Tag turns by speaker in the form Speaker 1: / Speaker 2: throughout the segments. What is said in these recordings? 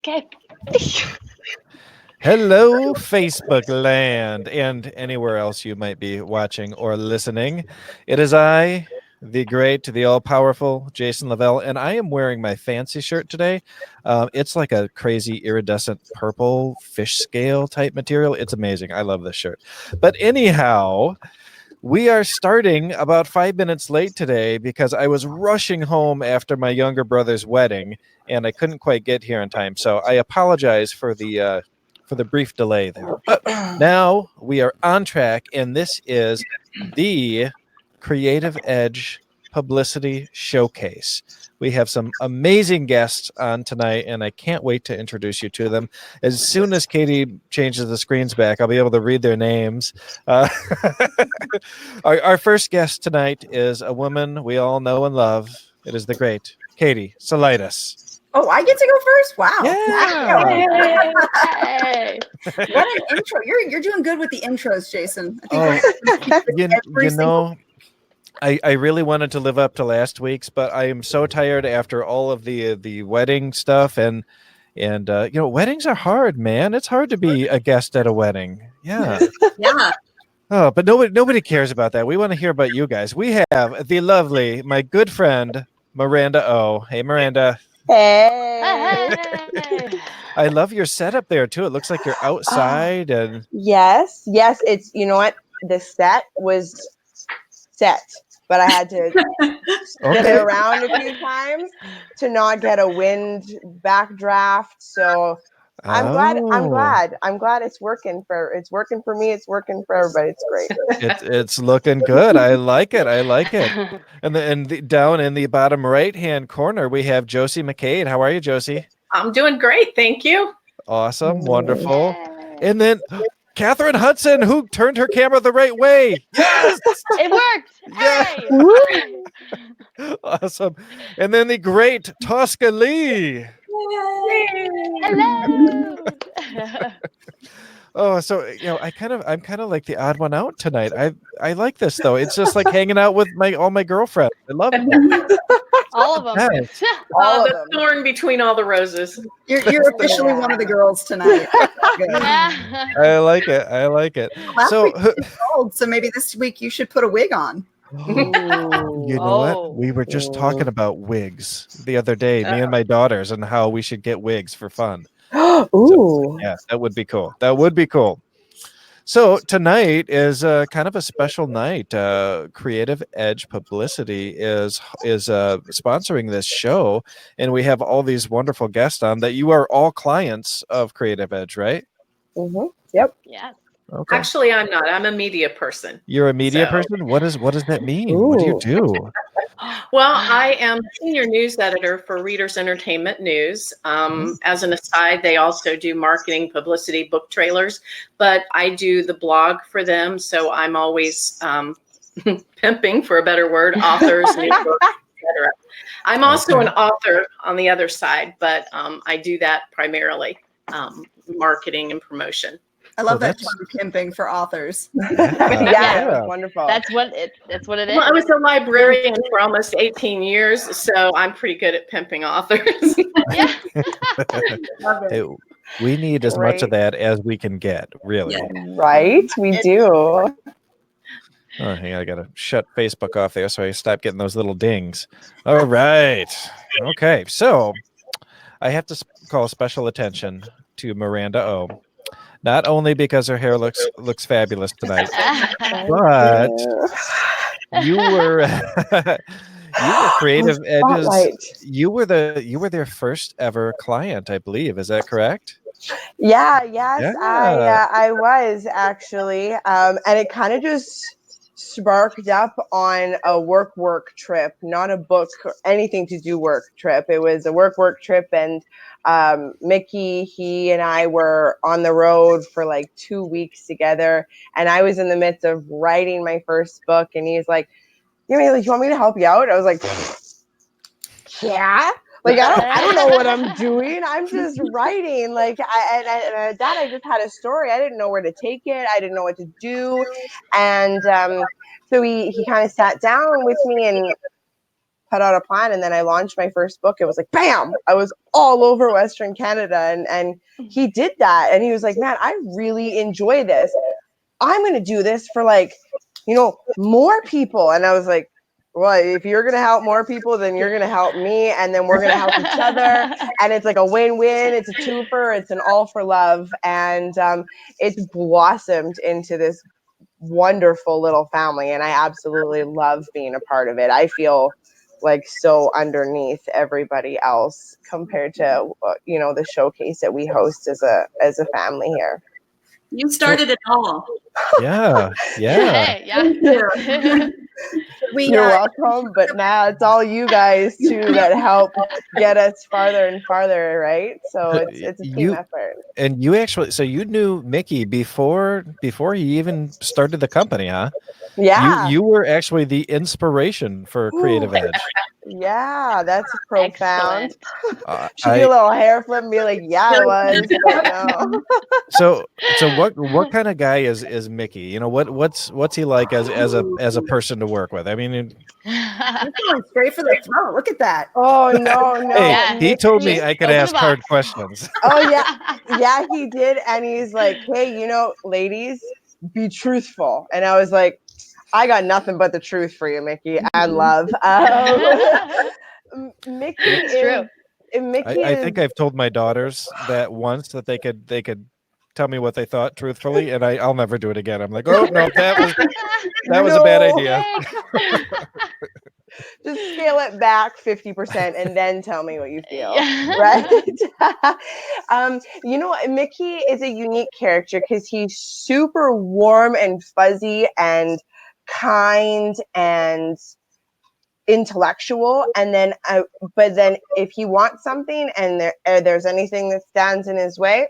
Speaker 1: Okay.
Speaker 2: Hello, Facebook land, and anywhere else you might be watching or listening. It is I, the great, the all-powerful Jason Lavelle, and I am wearing my fancy shirt today. It's like a crazy iridescent purple fish scale type material. It's amazing. I love this shirt. But anyhow, we are starting about 5 minutes late today because I was rushing home after my younger brother's wedding, and I couldn't quite get here in time. So I apologize for the brief delay there. But now we are on track, and this is the Creative Edge Publicity Showcase. We have some amazing guests on tonight, and I can't wait to introduce you to them. As soon as Katie changes the screens back, I'll be able to read their names. Our first guest tonight is a woman we all know and love. It is the great Katie Salidas.
Speaker 3: Oh, I get to go first? Wow.
Speaker 1: Hey.
Speaker 3: What an intro. You're doing good with the intros, Jason.
Speaker 2: I really wanted to live up to last week's, but I am so tired after all of the wedding stuff and weddings are hard, man. It's hard to be a guest at a wedding. Yeah.
Speaker 3: Yeah.
Speaker 2: Oh, but nobody cares about that. We want to hear about you guys. We have the lovely, my good friend, Miranda O. Hey, Miranda.
Speaker 4: Hey.
Speaker 2: I love your setup there too. It looks like you're outside and
Speaker 4: Yes. It's, you know what? The set was set, but I had to spin it around a few times to not get a wind backdraft. So I'm glad it's working for me. It's working for everybody. It's great.
Speaker 2: It's looking good. I like it. And down in the bottom right hand corner, we have Jocie McKade. How are you, Jocie?
Speaker 5: I'm doing great, thank you.
Speaker 2: Awesome, wonderful. And then Catherine Hutson, who turned her camera the right way. Yes,
Speaker 1: It worked. Hey.
Speaker 2: Awesome. And then the great Tosca Lee.
Speaker 1: Hello.
Speaker 2: Oh, so I'm kind of like the odd one out tonight. I like this though. It's just like hanging out with all my girlfriends. I love it.
Speaker 1: All of them.
Speaker 2: Yes.
Speaker 4: All of
Speaker 5: The
Speaker 4: them.
Speaker 5: thorn between all the roses.
Speaker 3: You're officially one of the girls tonight. Good.
Speaker 2: I like it.
Speaker 3: Last
Speaker 2: So
Speaker 3: week you were old, so maybe this week you should put a wig on.
Speaker 2: you know what? We were just talking about wigs the other day, me and my daughters, and how we should get wigs for fun.
Speaker 4: Ooh.
Speaker 2: So, yeah, that would be cool. So tonight is kind of a special night. Creative Edge Publicity is sponsoring this show, and we have all these wonderful guests on that you are all clients of Creative Edge, right?
Speaker 4: Mm-hmm. Yep.
Speaker 1: Yeah.
Speaker 2: Okay.
Speaker 5: Actually, I'm not. I'm a media person.
Speaker 2: You're a media person? What does that mean?
Speaker 4: Ooh.
Speaker 2: What do you do?
Speaker 5: Well, I am senior news editor for Readers Entertainment News. As an aside, they also do marketing, publicity, book trailers, but I do the blog for them. So I'm always pimping, for a better word, authors, new books, etc. I'm also an author on the other side, but I do that primarily, marketing and promotion.
Speaker 3: I love that term, pimping for authors.
Speaker 4: Yeah, it was wonderful.
Speaker 1: That's what it is.
Speaker 5: Well, I was a librarian for almost 18 years, so I'm pretty good at pimping authors.
Speaker 1: Yeah.
Speaker 2: Hey, we need as much of that as we can get, really.
Speaker 3: Yeah.
Speaker 4: Right? We do.
Speaker 2: Oh, hang on, I gotta shut Facebook off there so I stop getting those little dings. All right. Okay, so I have to call special attention to Miranda O. Not only because her hair looks fabulous tonight, but you were Creative Edge's.
Speaker 4: Spotlight.
Speaker 2: You were their first ever client, I believe. Is that correct?
Speaker 4: Yeah. Yes,
Speaker 2: Yeah.
Speaker 4: I was actually, and it kind of just sparked up on a work trip, not a book or anything to do work trip. It was a work trip, and Mickey, he and I were on the road for like 2 weeks together, and I was in the midst of writing my first book, and he's like, you want me to help you out? I was like, yeah. Like, I don't know what I'm doing. I'm just writing. Like, I just had a story. I didn't know where to take it. I didn't know what to do. And so he kind of sat down with me, and put out a plan, and then I launched my first book. It was like, bam, I was all over Western Canada. And he did that. And he was like, man, I really enjoy this. I'm going to do this for like, you know, more people. And I was like, well, if you're going to help more people, then you're going to help me. And then we're going to help each other. And it's like a win-win. It's a twofer. It's an all for love. And it's blossomed into this wonderful little family. And I absolutely love being a part of it. I feel like so underneath everybody else compared to, you know, the showcase that we host as a family here.
Speaker 6: You started it all.
Speaker 2: Yeah.
Speaker 1: Hey, yeah.
Speaker 4: You're welcome, but now it's all you guys too that help get us farther and farther, right? So it's a team effort.
Speaker 2: And you actually, so you knew Mickey before he even started the company, huh?
Speaker 4: Yeah.
Speaker 2: You were actually the inspiration for Creative Edge.
Speaker 4: Yeah, that's profound. She did a little hair flip and be like, yeah, I was. But no.
Speaker 2: So what kind of guy is Mickey? You know, what's he like as a person to work with? I mean,
Speaker 3: You're going straight for the throat. Look at that.
Speaker 4: Oh no.
Speaker 2: Hey,
Speaker 1: Yeah.
Speaker 2: he told me I could
Speaker 1: Open
Speaker 2: ask
Speaker 1: the
Speaker 2: hard
Speaker 1: box.
Speaker 2: questions.
Speaker 4: Oh yeah, he did, and he's like, hey, you know, ladies, be truthful. And I was like, I got nothing but the truth for you, Mickey, and love. Mickey
Speaker 1: It's
Speaker 4: is,
Speaker 1: true.
Speaker 4: Mickey
Speaker 2: I
Speaker 4: is,
Speaker 2: think I've told my daughters that once that they could tell me what they thought truthfully, and I'll never do it again. I'm like, oh no, that was a bad idea.
Speaker 4: just scale it back 50% and then tell me what you feel.
Speaker 1: Yeah.
Speaker 4: Right? You know what? Mickey is a unique character because he's super warm and fuzzy and kind and intellectual, and then but then if he wants something and there's anything that stands in his way,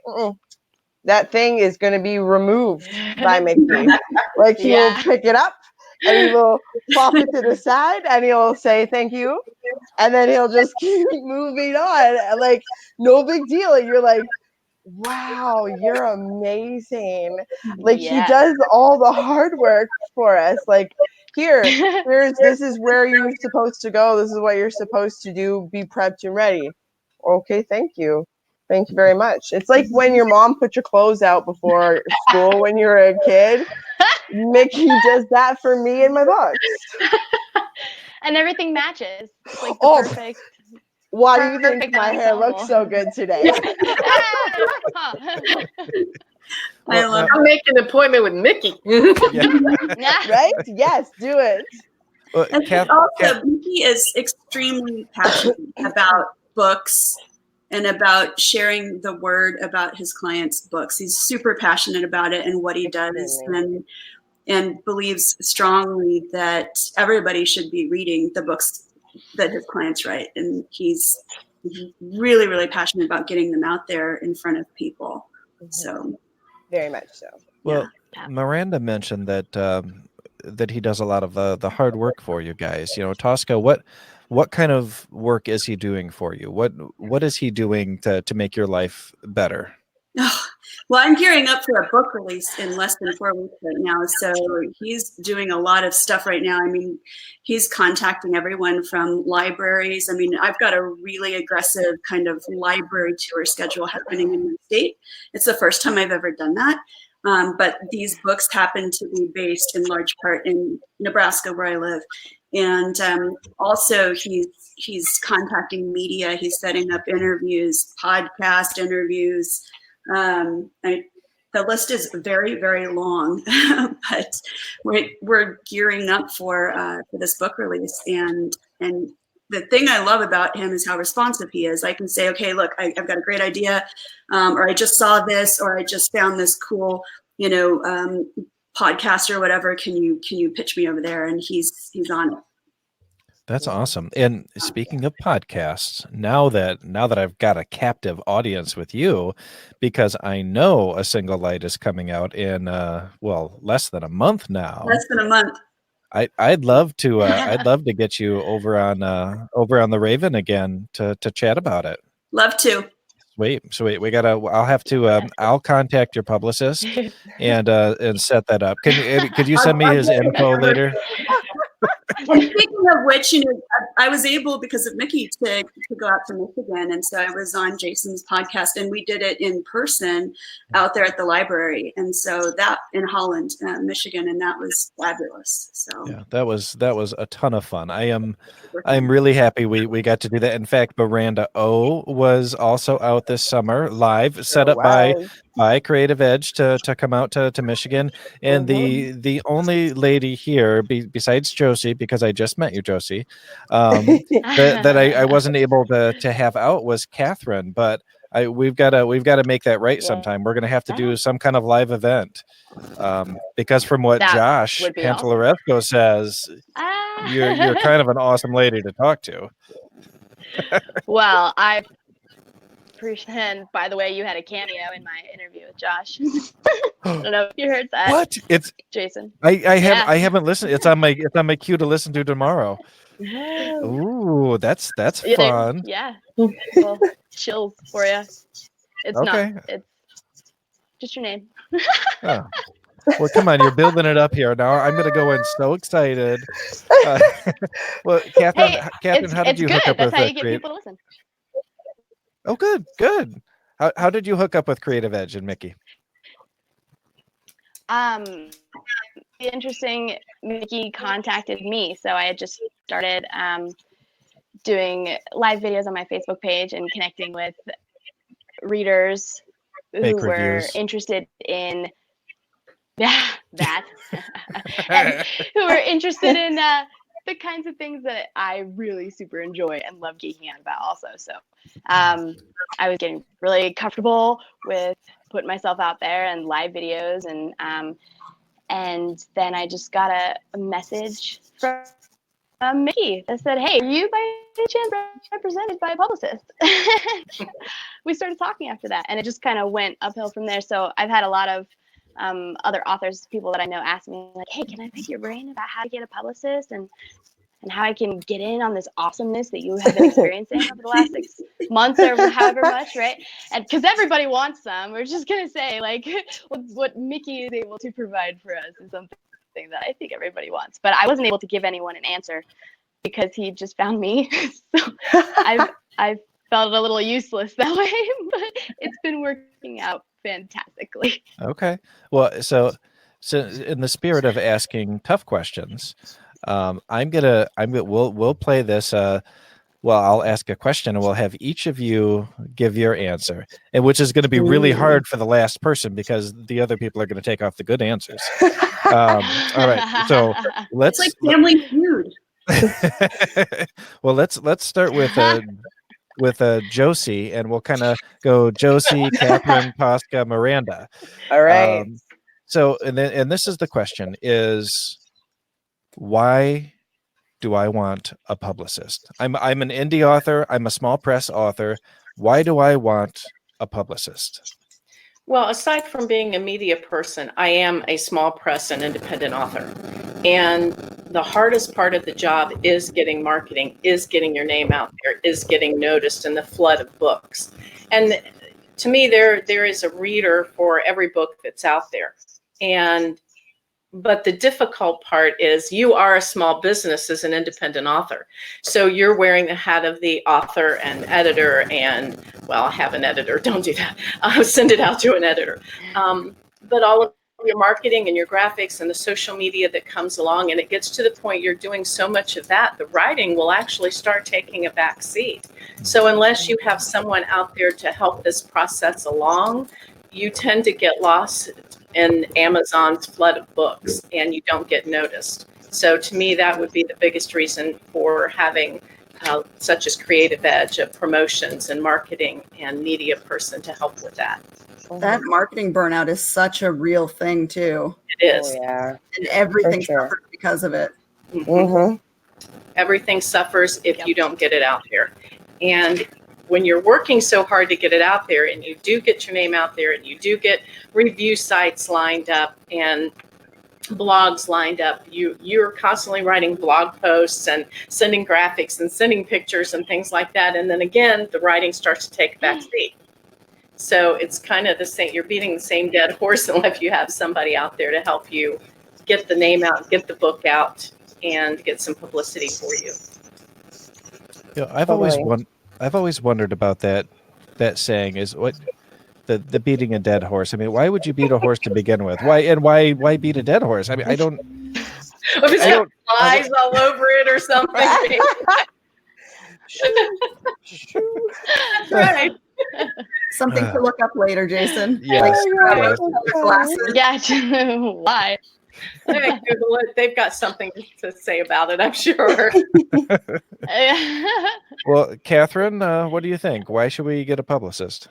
Speaker 4: that thing is going to be removed by Mickey. Like he will pick it up and he will pop it to the side and he'll say thank you, and then he'll just keep moving on like no big deal. And you're like, wow, you're amazing. Like he does all the hard work for us. Like this is where you're supposed to go. This is what you're supposed to do. Be prepped and ready. Okay, thank you. Thank you very much. It's like when your mom put your clothes out before school when you were a kid. Mickey does that for me in my books.
Speaker 1: And everything matches. It's like the perfect.
Speaker 4: Why do you think
Speaker 1: perfect
Speaker 4: my hair
Speaker 1: ensemble.
Speaker 4: looks so good today?
Speaker 5: I'm making an appointment with Mickey.
Speaker 4: Right? Yes, do it.
Speaker 6: Also, Mickey is extremely passionate about books and about sharing the word about his clients' books. He's super passionate about it and what he does, and believes strongly that everybody should be reading the books that his clients write. And he's really, really passionate about getting them out there in front of people. So
Speaker 4: very much so.
Speaker 2: Well, Miranda mentioned that he does a lot of the hard work for you guys. You know, Tosca, what kind of work is he doing for you? What is he doing to make your life better?
Speaker 6: Oh, well, I'm gearing up for a book release in less than 4 weeks right now. So he's doing a lot of stuff right now. I mean, he's contacting everyone from libraries. I mean, I've got a really aggressive kind of library tour schedule happening in the state. It's the first time I've ever done that. But these books happen to be based in large part in Nebraska, where I live. And also he's contacting media. He's setting up interviews, podcast interviews. The list is very, very long, but we're gearing up for this book release. And the thing I love about him is how responsive he is. I can say, okay, look, I've got a great idea, or I just saw this, or I just found this cool, podcast or whatever. Can you pitch me over there? And he's on it.
Speaker 2: That's awesome. And speaking of podcasts, now that I've got a captive audience with you, because I know A Single Light is coming out in less than a month now.
Speaker 6: Less than a month.
Speaker 2: I'd love to get you over on the Raven again to chat about it.
Speaker 6: Love to.
Speaker 2: Sweet. I'll contact your publicist and set that up. Could you send me his info later?
Speaker 6: And speaking of which, I was able, because of Mickey, to go out to Michigan. And so I was on Jason's podcast, and we did it in person out there at the library. And so that in Holland, Michigan, and that was fabulous. So
Speaker 2: yeah, that was a ton of fun. I'm really happy we got to do that. In fact, Miranda O was also out this summer live, set up by Creative Edge to come out to Michigan. And the only lady here besides Jocie, because I just met you, Jocie, that I wasn't able to have out was Catherine. But we've got to make that right sometime. We're going to have to do some kind of live event, because from what Josh Pantelleresco says, you're kind of an awesome lady to talk to.
Speaker 1: Well, I appreciate. And by the way, you had a cameo in my interview with Josh. I don't know if you heard that.
Speaker 2: What? It's
Speaker 1: Jason.
Speaker 2: I haven't listened. It's on my queue to listen to tomorrow. Ooh, that's fun.
Speaker 1: Yeah. Well, chills for you. It's
Speaker 2: okay.
Speaker 1: not. It's just your name.
Speaker 2: Oh. Well, come on, you're building it up here. Now I'm going to go in so excited. Well, Catherine, how did you hook up
Speaker 1: That's
Speaker 2: with
Speaker 1: how you get
Speaker 2: Creative?
Speaker 1: people to listen.
Speaker 2: Oh, good. How did you hook up with Creative Edge and Mickey?
Speaker 1: Interesting. Mickey contacted me, so I had just started doing live videos on my Facebook page and connecting with readers who were interested in that and who were interested in the kinds of things that I really super enjoy and love geeking out about also. So I was getting really comfortable with putting myself out there and live videos, and then I just got a message from Mickey that said, "Hey, are you by any chance represented by a publicist?" We started talking after that, and it just kind of went uphill from there. So I've had a lot of other authors, people that I know, ask me like, "Hey, can I pick your brain about how to get a publicist and how I can get in on this awesomeness that you have been experiencing over the last 6 months or however much," right? And because everybody wants some, we're just gonna say like what Mickey is able to provide for us is something that I think everybody wants. But I wasn't able to give anyone an answer because he just found me. So I've felt a little useless that way, but it's been working out fantastically.
Speaker 2: Okay. Well, so in the spirit of asking tough questions, we'll play this. I'll ask a question and we'll have each of you give your answer, and which is going to be really hard for the last person because the other people are going to take off the good answers. All right. So
Speaker 6: it's like Family Feud.
Speaker 2: Well, let's start with Jocie, and we'll kind of go Jocie, Catherine, Tosca, Miranda.
Speaker 4: All right.
Speaker 2: So, and this is the question: is why do I want a publicist? I'm an indie author. I'm a small press author. Why do I want a publicist?
Speaker 5: Well, aside from being a media person, I am a small press and independent author. And the hardest part of the job is getting marketing, is getting your name out there, is getting noticed in the flood of books. And to me, there is a reader for every book that's out there. But the difficult part is you are a small business as an independent author. So you're wearing the hat of the author and editor and, well, have an editor, don't do that. Send it out to an editor. But all of your marketing and your graphics and the social media that comes along, and it gets to the point you're doing so much of that, the writing will actually start taking a back seat. So unless you have someone out there to help this process along, you tend to get lost in Amazon's flood of books and you don't get noticed. So to me, that would be the biggest reason for having such as Creative Edge, of promotions and marketing and media person to help with that.
Speaker 3: That marketing burnout is such a real thing too.
Speaker 5: It is.
Speaker 4: Oh, yeah.
Speaker 3: And everything suffers because of it.
Speaker 4: Mm-hmm.
Speaker 5: Everything suffers if you don't get it out there. And when you're working so hard to get it out there and you do get your name out there and you do get review sites lined up and blogs lined up, you're constantly writing blog posts and sending graphics and sending pictures and things like that. And then again, the writing starts to take a back seat. So it's kind of the same, you're beating the same dead horse unless you have somebody out there to help you get the name out, get the book out, and get some publicity for you.
Speaker 2: You know, I've always wondered about that saying, is what the beating a dead horse. I mean, why would you beat a horse to begin with? Why beat a dead horse? I mean, I don't.
Speaker 5: If it's got flies all over it or something. That's right.
Speaker 3: Something to look up later, Jason.
Speaker 2: Yes, yes.
Speaker 3: Glasses.
Speaker 1: Yeah, why?
Speaker 5: Hey, Google it. They've got something to say about it, I'm sure.
Speaker 2: Well, Catherine, what do you think? Why should we get a publicist?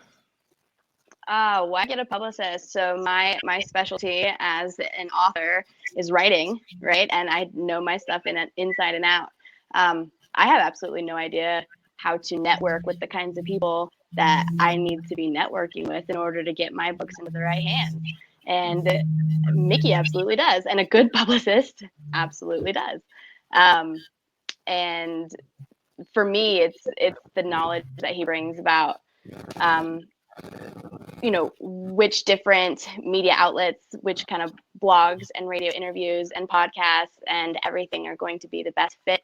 Speaker 1: Why get a publicist? So my specialty as an author is writing, right? And I know my stuff inside and out. I have absolutely no idea how to network with the kinds of people that I need to be networking with in order to get my books into the right hands. And Mickey absolutely does, and a good publicist absolutely does. And for me, it's the knowledge that he brings about, you know, which different media outlets, which kind of blogs and radio interviews and podcasts and everything are going to be the best fit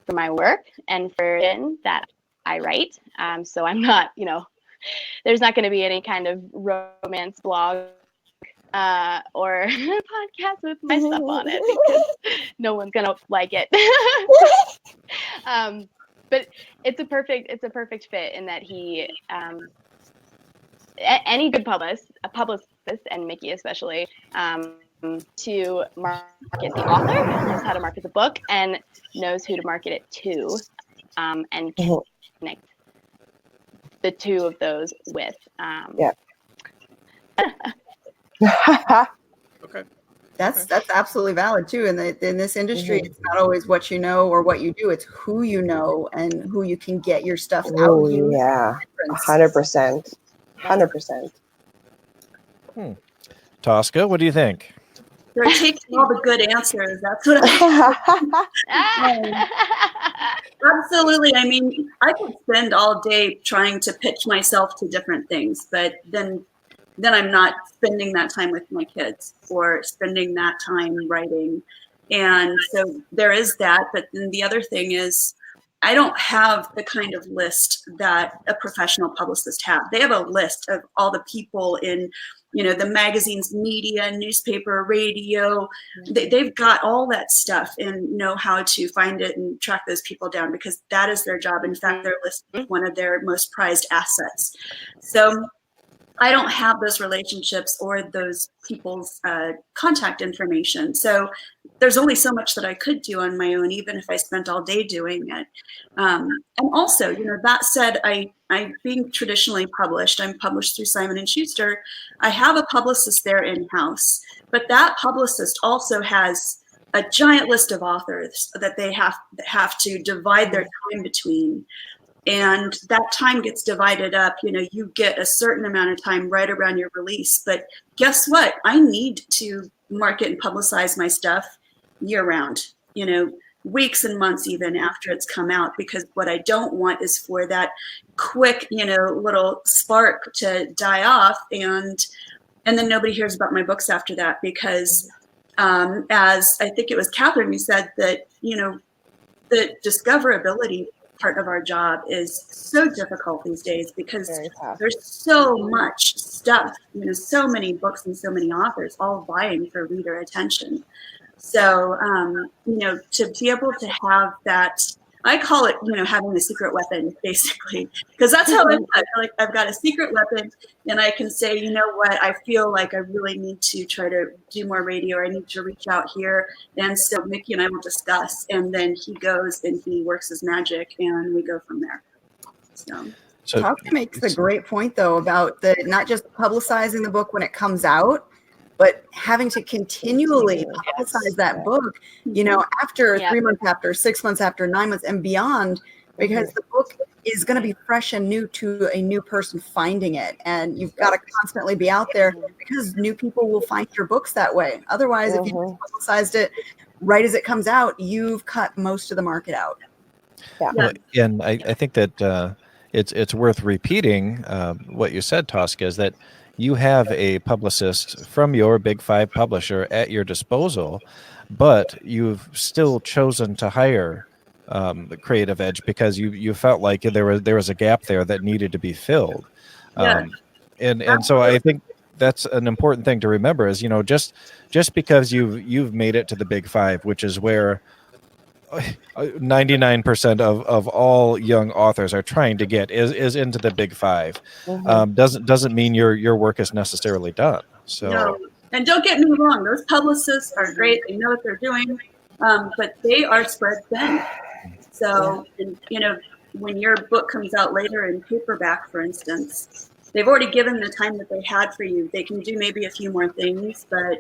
Speaker 1: for my work and for that I write. So I'm not, you know, there's not going to be any kind of romance blog or podcast with my stuff on it because no one's gonna like it. But it's a perfect fit in that he any good publicist, and Mickey especially, to market the author, knows how to market the book and knows who to market it to, and connect the two of those with.
Speaker 2: Okay.
Speaker 3: That's absolutely valid too. In this industry, it's not always what you know or what you do; it's who you know and who you can get your stuff out.
Speaker 4: Oh yeah, 100%, 100%.
Speaker 2: Tosca, what do you think?
Speaker 6: They're taking all the good answers. That's what Absolutely. I mean, I could spend all day trying to pitch myself to different things, but then I'm not spending that time with my kids or spending that time writing. And so there is that. But then the other thing is, I don't have the kind of list that a professional publicist have. They have a list of all the people in, you know, the magazine's media, newspaper, radio. They've got all that stuff and know how to find it and track those people down because that is their job. In fact, their list is one of their most prized assets. So I don't have those relationships or those people's contact information. So there's only so much that I could do on my own, even if I spent all day doing it. And also, you know, that said, I'm being traditionally published. I'm published through Simon & Schuster. I have a publicist there in-house, but that publicist also has a giant list of authors that they have to divide their time between. And that time gets divided up. You know, you get a certain amount of time right around your release. But guess what? I need to market and publicize my stuff year round, you know, weeks and months even after it's come out, because what I don't want is for that quick, you know, little spark to die off and then nobody hears about my books after that. Because as I think it was Catherine who said that, you know, the discoverability part of our job is so difficult these days because there's so much stuff, you know, so many books and so many authors all vying for reader attention. So, you know, to be able to have that, I call it, you know, having the secret weapon, basically, because that's how I feel like I've got a secret weapon and I can say, you know what, I feel like I really need to try to do more radio. Or I need to reach out here. And so Mickey and I will discuss, and then he goes and he works his magic and we go from there. So
Speaker 3: Tosca makes a great point though about the not just publicizing the book when it comes out, but having to continually publicize that book, you know, after 3 months after, 6 months after, 9 months and beyond, because the book is going to be fresh and new to a new person finding it. And you've got to constantly be out there because new people will find your books that way. Otherwise, if you publicized it right as it comes out, you've cut most of the market out.
Speaker 2: Well, and I think that it's worth repeating what you said, Tosca, is that you have a publicist from your Big Five publisher at your disposal. but you've still chosen to hire the Creative Edge because you felt like there was a gap there that needed to be filled.
Speaker 6: Yeah.
Speaker 2: And so I think that's an important thing to remember is, just because you've made it to the Big Five, which is where 99% of all young authors are trying to get is into the Big Five, doesn't mean your work is necessarily done. So
Speaker 6: No. And don't get me wrong, those publicists are great. They know what they're doing, but they are spread thin. So, when your book comes out later in paperback, for instance, they've already given the time that they had for you. They can do maybe a few more things, but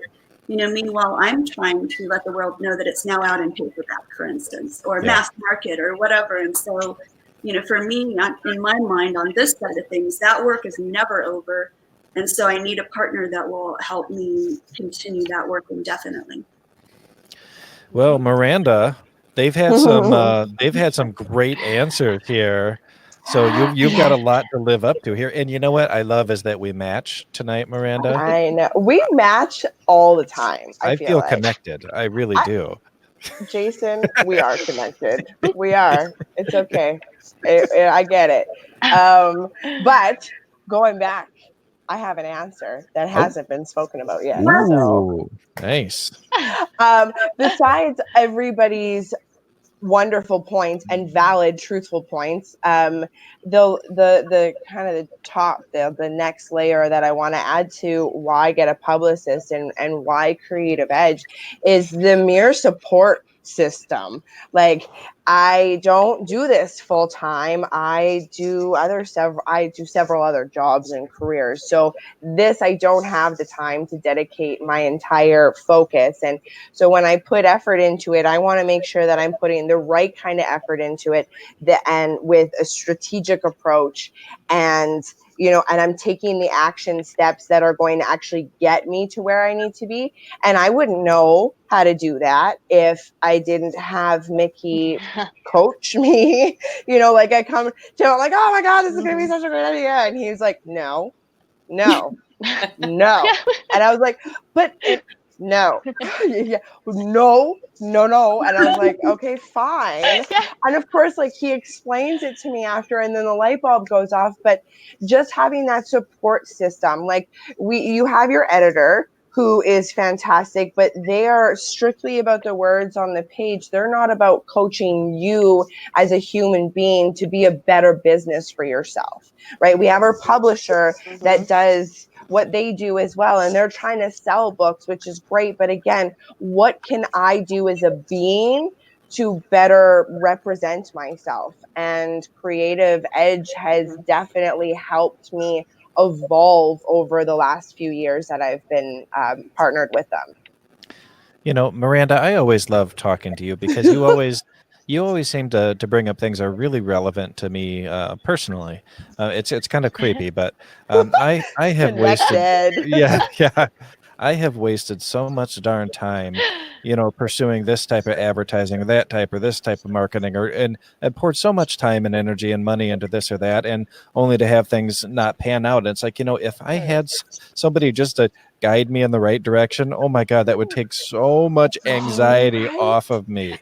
Speaker 6: meanwhile, I'm trying to let the world know that it's now out in paperback, for instance, or mass market or whatever. And so, for me, in my mind, on this side of things, that work is never over. And so I need a partner that will help me continue that work indefinitely.
Speaker 2: Well, Miranda, they've had some great answers here. So you've got a lot to live up to here. And you know what I love is that we match tonight, Miranda.
Speaker 4: I know. We match all the time. I feel like.
Speaker 2: Connected. I really do.
Speaker 4: Jason, we are connected. We are. It's okay. I get it. But going back, I have an answer that hasn't been spoken about yet.
Speaker 2: Ooh, nice.
Speaker 4: Besides everybody's wonderful points and valid, truthful points, the kind of the top, the next layer that I want to add to why get a publicist and why Creative Edge is the mere support system. Like, I don't do this full time. I do several other jobs and careers. So this, I don't have the time to dedicate my entire focus. And so when I put effort into it, I want to make sure that I'm putting the right kind of effort into it, and with a strategic approach, and and I'm taking the action steps that are going to actually get me to where I need to be. And I wouldn't know how to do that if I didn't have Mickey coach me. Like I come to him, I'm like, oh my God, this is going to be such a great idea. And he's like, no. And I was like, but no. No. And I was like, okay, fine. And of course, like, he explains it to me after, and then the light bulb goes off. But just having that support system, like, you have your editor who is fantastic, but they are strictly about the words on the page. They're not about coaching you as a human being to be a better business for yourself, right? We have our publisher that does what they do as well, and they're trying to sell books, which is great. But again, what can I do as a being to better represent myself? And Creative Edge has definitely helped me evolve over the last few years that I've been partnered with them.
Speaker 2: Miranda, I always love talking to you because you always seem to bring up things that are really relevant to me personally. It's kind of creepy, but I have wasted I have wasted so much darn time, pursuing this type of advertising or that type or this type of marketing, and poured so much time and energy and money into this or that, and only to have things not pan out. And it's like, if I had somebody just to guide me in the right direction, oh my God, that would take so much anxiety off of me.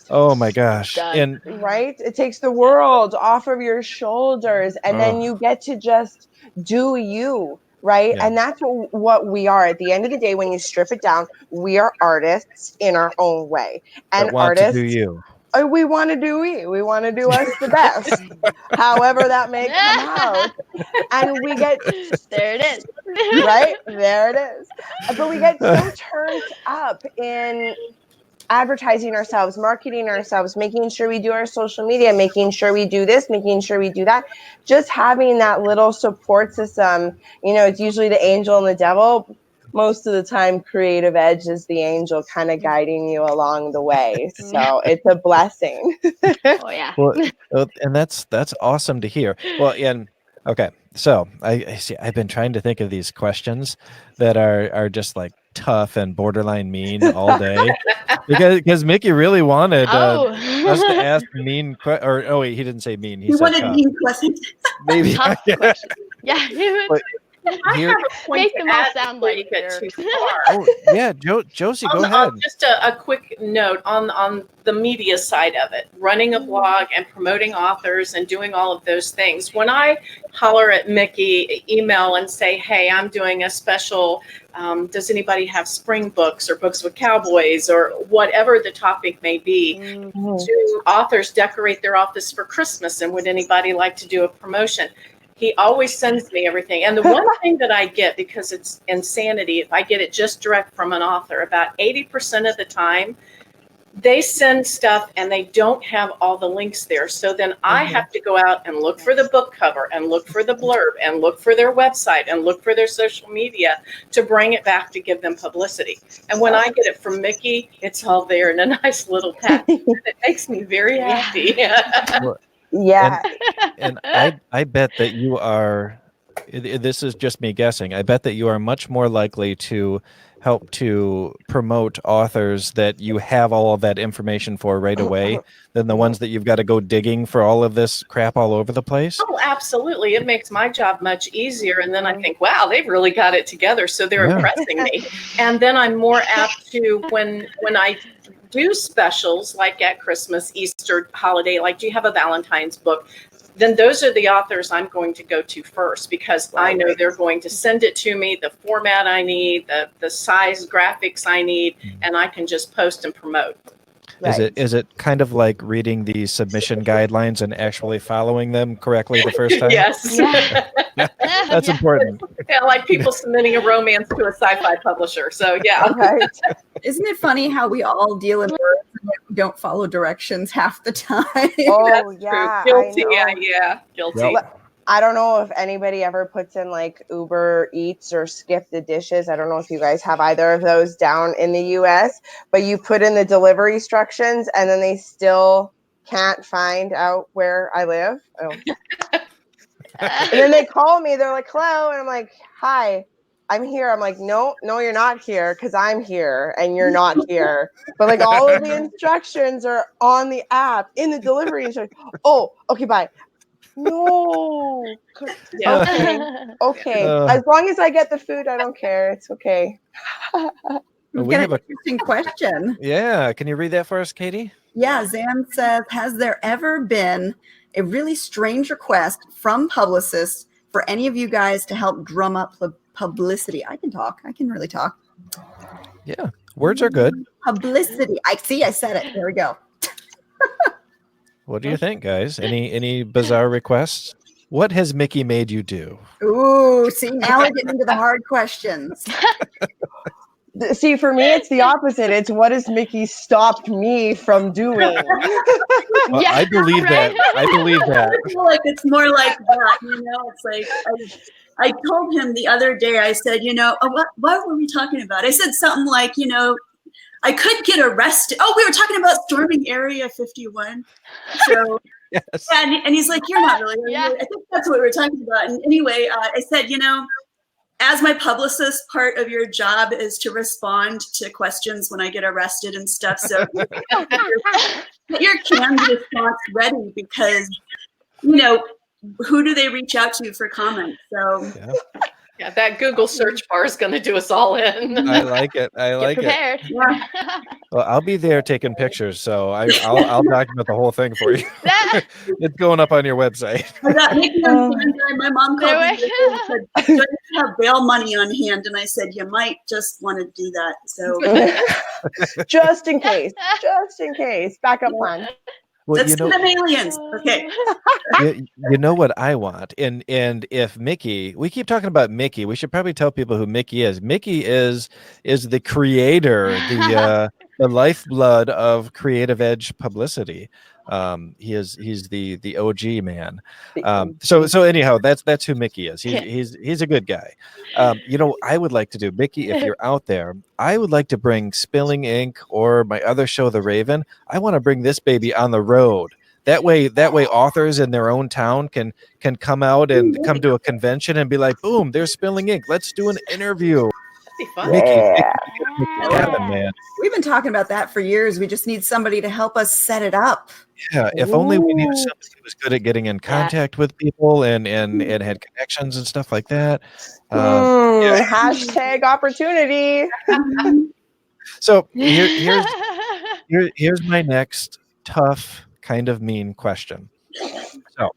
Speaker 2: Oh my gosh. And
Speaker 4: right? It takes the world off of your shoulders, and then you get to just do you, right? Yeah. And that's what we are. At the end of the day, when you strip it down, we are artists in our own way. And artists,
Speaker 2: to do you.
Speaker 4: We want to do we want to do us the best, however that may come out. And we get,
Speaker 1: there it is.
Speaker 4: Right? There it is. But we get so turned up in advertising ourselves, marketing ourselves, making sure we do our social media, making sure we do this, making sure we do that. Just having that little support system, it's usually the angel and the devil. Most of the time, Creative Edge is the angel kind of guiding you along the way. So it's a blessing.
Speaker 1: Oh, yeah.
Speaker 2: Well, and that's awesome to hear. Well, okay. So I see. I've been trying to think of these questions that are just like tough and borderline mean all day, because Mickey really wanted us to ask mean wait, he didn't say mean. He said
Speaker 6: wanted mean questions.
Speaker 2: Maybe
Speaker 1: tough questions. Yeah.
Speaker 5: I
Speaker 2: here.
Speaker 5: have a point
Speaker 1: Make
Speaker 5: to
Speaker 1: them all
Speaker 5: add
Speaker 1: sound
Speaker 5: before
Speaker 1: like
Speaker 5: you get
Speaker 1: they're-
Speaker 5: too far.
Speaker 2: Oh yeah, Jocie, go ahead.
Speaker 5: Just a quick note on the media side of it, running a blog and promoting authors and doing all of those things. When I holler at Mickey, email and say, hey, I'm doing a special, does anybody have spring books or books with cowboys or whatever the topic may be, do authors decorate their office for Christmas, and would anybody like to do a promotion? He always sends me everything. And the one thing that I get, because it's insanity, if I get it just direct from an author, about 80% of the time, they send stuff and they don't have all the links there. So then I have to go out and look for the book cover and look for the blurb and look for their website and look for their social media to bring it back to give them publicity. And when I get it from Mickey, it's all there in a nice little package. It makes me very happy.
Speaker 4: Yeah.
Speaker 2: And I bet that you are, this is just me guessing, I bet that you are much more likely to help to promote authors that you have all of that information for right away than the ones that you've got to go digging for all of this crap all over the place.
Speaker 5: Oh, absolutely. It makes my job much easier. And then I think, wow, they've really got it together. So they're impressing me. And then I'm more apt to, when I do specials like at Christmas, Easter, holiday, like do you have a Valentine's book? Then those are the authors I'm going to go to first, because I know they're going to send it to me, the format I need, the size graphics I need, and I can just post and promote.
Speaker 2: Is it kind of like reading the submission guidelines and actually following them correctly the first time?
Speaker 5: Yes.
Speaker 2: That's important.
Speaker 5: Yeah, like people submitting a romance to a sci-fi publisher. So yeah.
Speaker 4: Right.
Speaker 3: Isn't it funny how we all deal in words and we don't follow directions half the time?
Speaker 4: Oh, yeah.
Speaker 5: Guilty.
Speaker 4: I know.
Speaker 5: Yeah. Guilty.
Speaker 2: Yep.
Speaker 4: I don't know if anybody ever puts in like Uber Eats or Skip the Dishes. I don't know if you guys have either of those down in the US, but you put in the delivery instructions and then they still can't find out where I live. Oh. And then they call me, they're like, hello. And I'm like, hi, I'm here. I'm like, no, you're not here, because I'm here and you're not here. But like all of the instructions are on the app in the delivery instructions. Oh, okay, bye. No.
Speaker 5: Yeah.
Speaker 4: Okay. As long as I get the food, I don't care. It's okay.
Speaker 3: We've got an interesting question.
Speaker 2: Yeah. Can you read that for us, Katie?
Speaker 3: Yeah, Zan says, has there ever been a really strange request from publicists for any of you guys to help drum up publicity? I can talk. I can really talk.
Speaker 2: Yeah. Words are good.
Speaker 3: Publicity. I said it. There we go.
Speaker 2: What do you think, guys? Any bizarre requests? What has Mickey made you do?
Speaker 3: Ooh, see, now we're getting into the hard questions.
Speaker 4: See, for me, it's the opposite. It's what has Mickey stopped me from doing?
Speaker 2: Well,
Speaker 1: Yeah,
Speaker 2: I believe
Speaker 1: right.
Speaker 2: that. I believe that.
Speaker 6: I feel like it's more like that, It's like I told him the other day. I said, what were we talking about? I said something like, I could get arrested. Oh, we were talking about storming Area 51. So,
Speaker 2: Yes.
Speaker 6: and he's like, you're not really.
Speaker 1: Yeah.
Speaker 6: I think that's what we were talking about. And anyway, I said, as my publicist, part of your job is to respond to questions when I get arrested and stuff. So get your canned response ready, because, who do they reach out to for comments? So
Speaker 5: Yeah, that Google search bar is going to do us all in.
Speaker 2: I like it. I
Speaker 1: Get
Speaker 2: like it.
Speaker 1: prepared.
Speaker 2: Well, I'll be there taking pictures, so I'll document the whole thing for you. It's going up on your website.
Speaker 6: I got Mickey on standby. My mom called me and said, do you have bail money on hand? And I said, you might just want to do that. So
Speaker 4: Just in case. Backup plan.
Speaker 2: Well,
Speaker 6: let's do them aliens. Okay.
Speaker 2: you know what I want, and if Mickey, we keep talking about Mickey, we should probably tell people who Mickey is. Mickey is the creator, the lifeblood of Creative Edge Publicity. He's the OG man. So anyhow, that's who Mickey is. He's a good guy. I would like to do, Mickey, if you're out there, I would like to bring Spilling Ink or my other show, The Raven. I want to bring this baby on the road. That way authors in their own town can come out and come to a convention and be like, boom, there's Spilling Ink. Let's do an interview.
Speaker 5: Be fun.
Speaker 2: Mickey,
Speaker 4: Yeah.
Speaker 2: make it happen, man.
Speaker 3: We've been talking about that for years. We just need somebody to help us set it up.
Speaker 2: Yeah, if only we knew
Speaker 4: Ooh.
Speaker 2: somebody who was good at getting in contact with people and had connections and stuff like that. Yeah.
Speaker 4: Hashtag opportunity.
Speaker 2: So here's my next tough, kind of mean question. So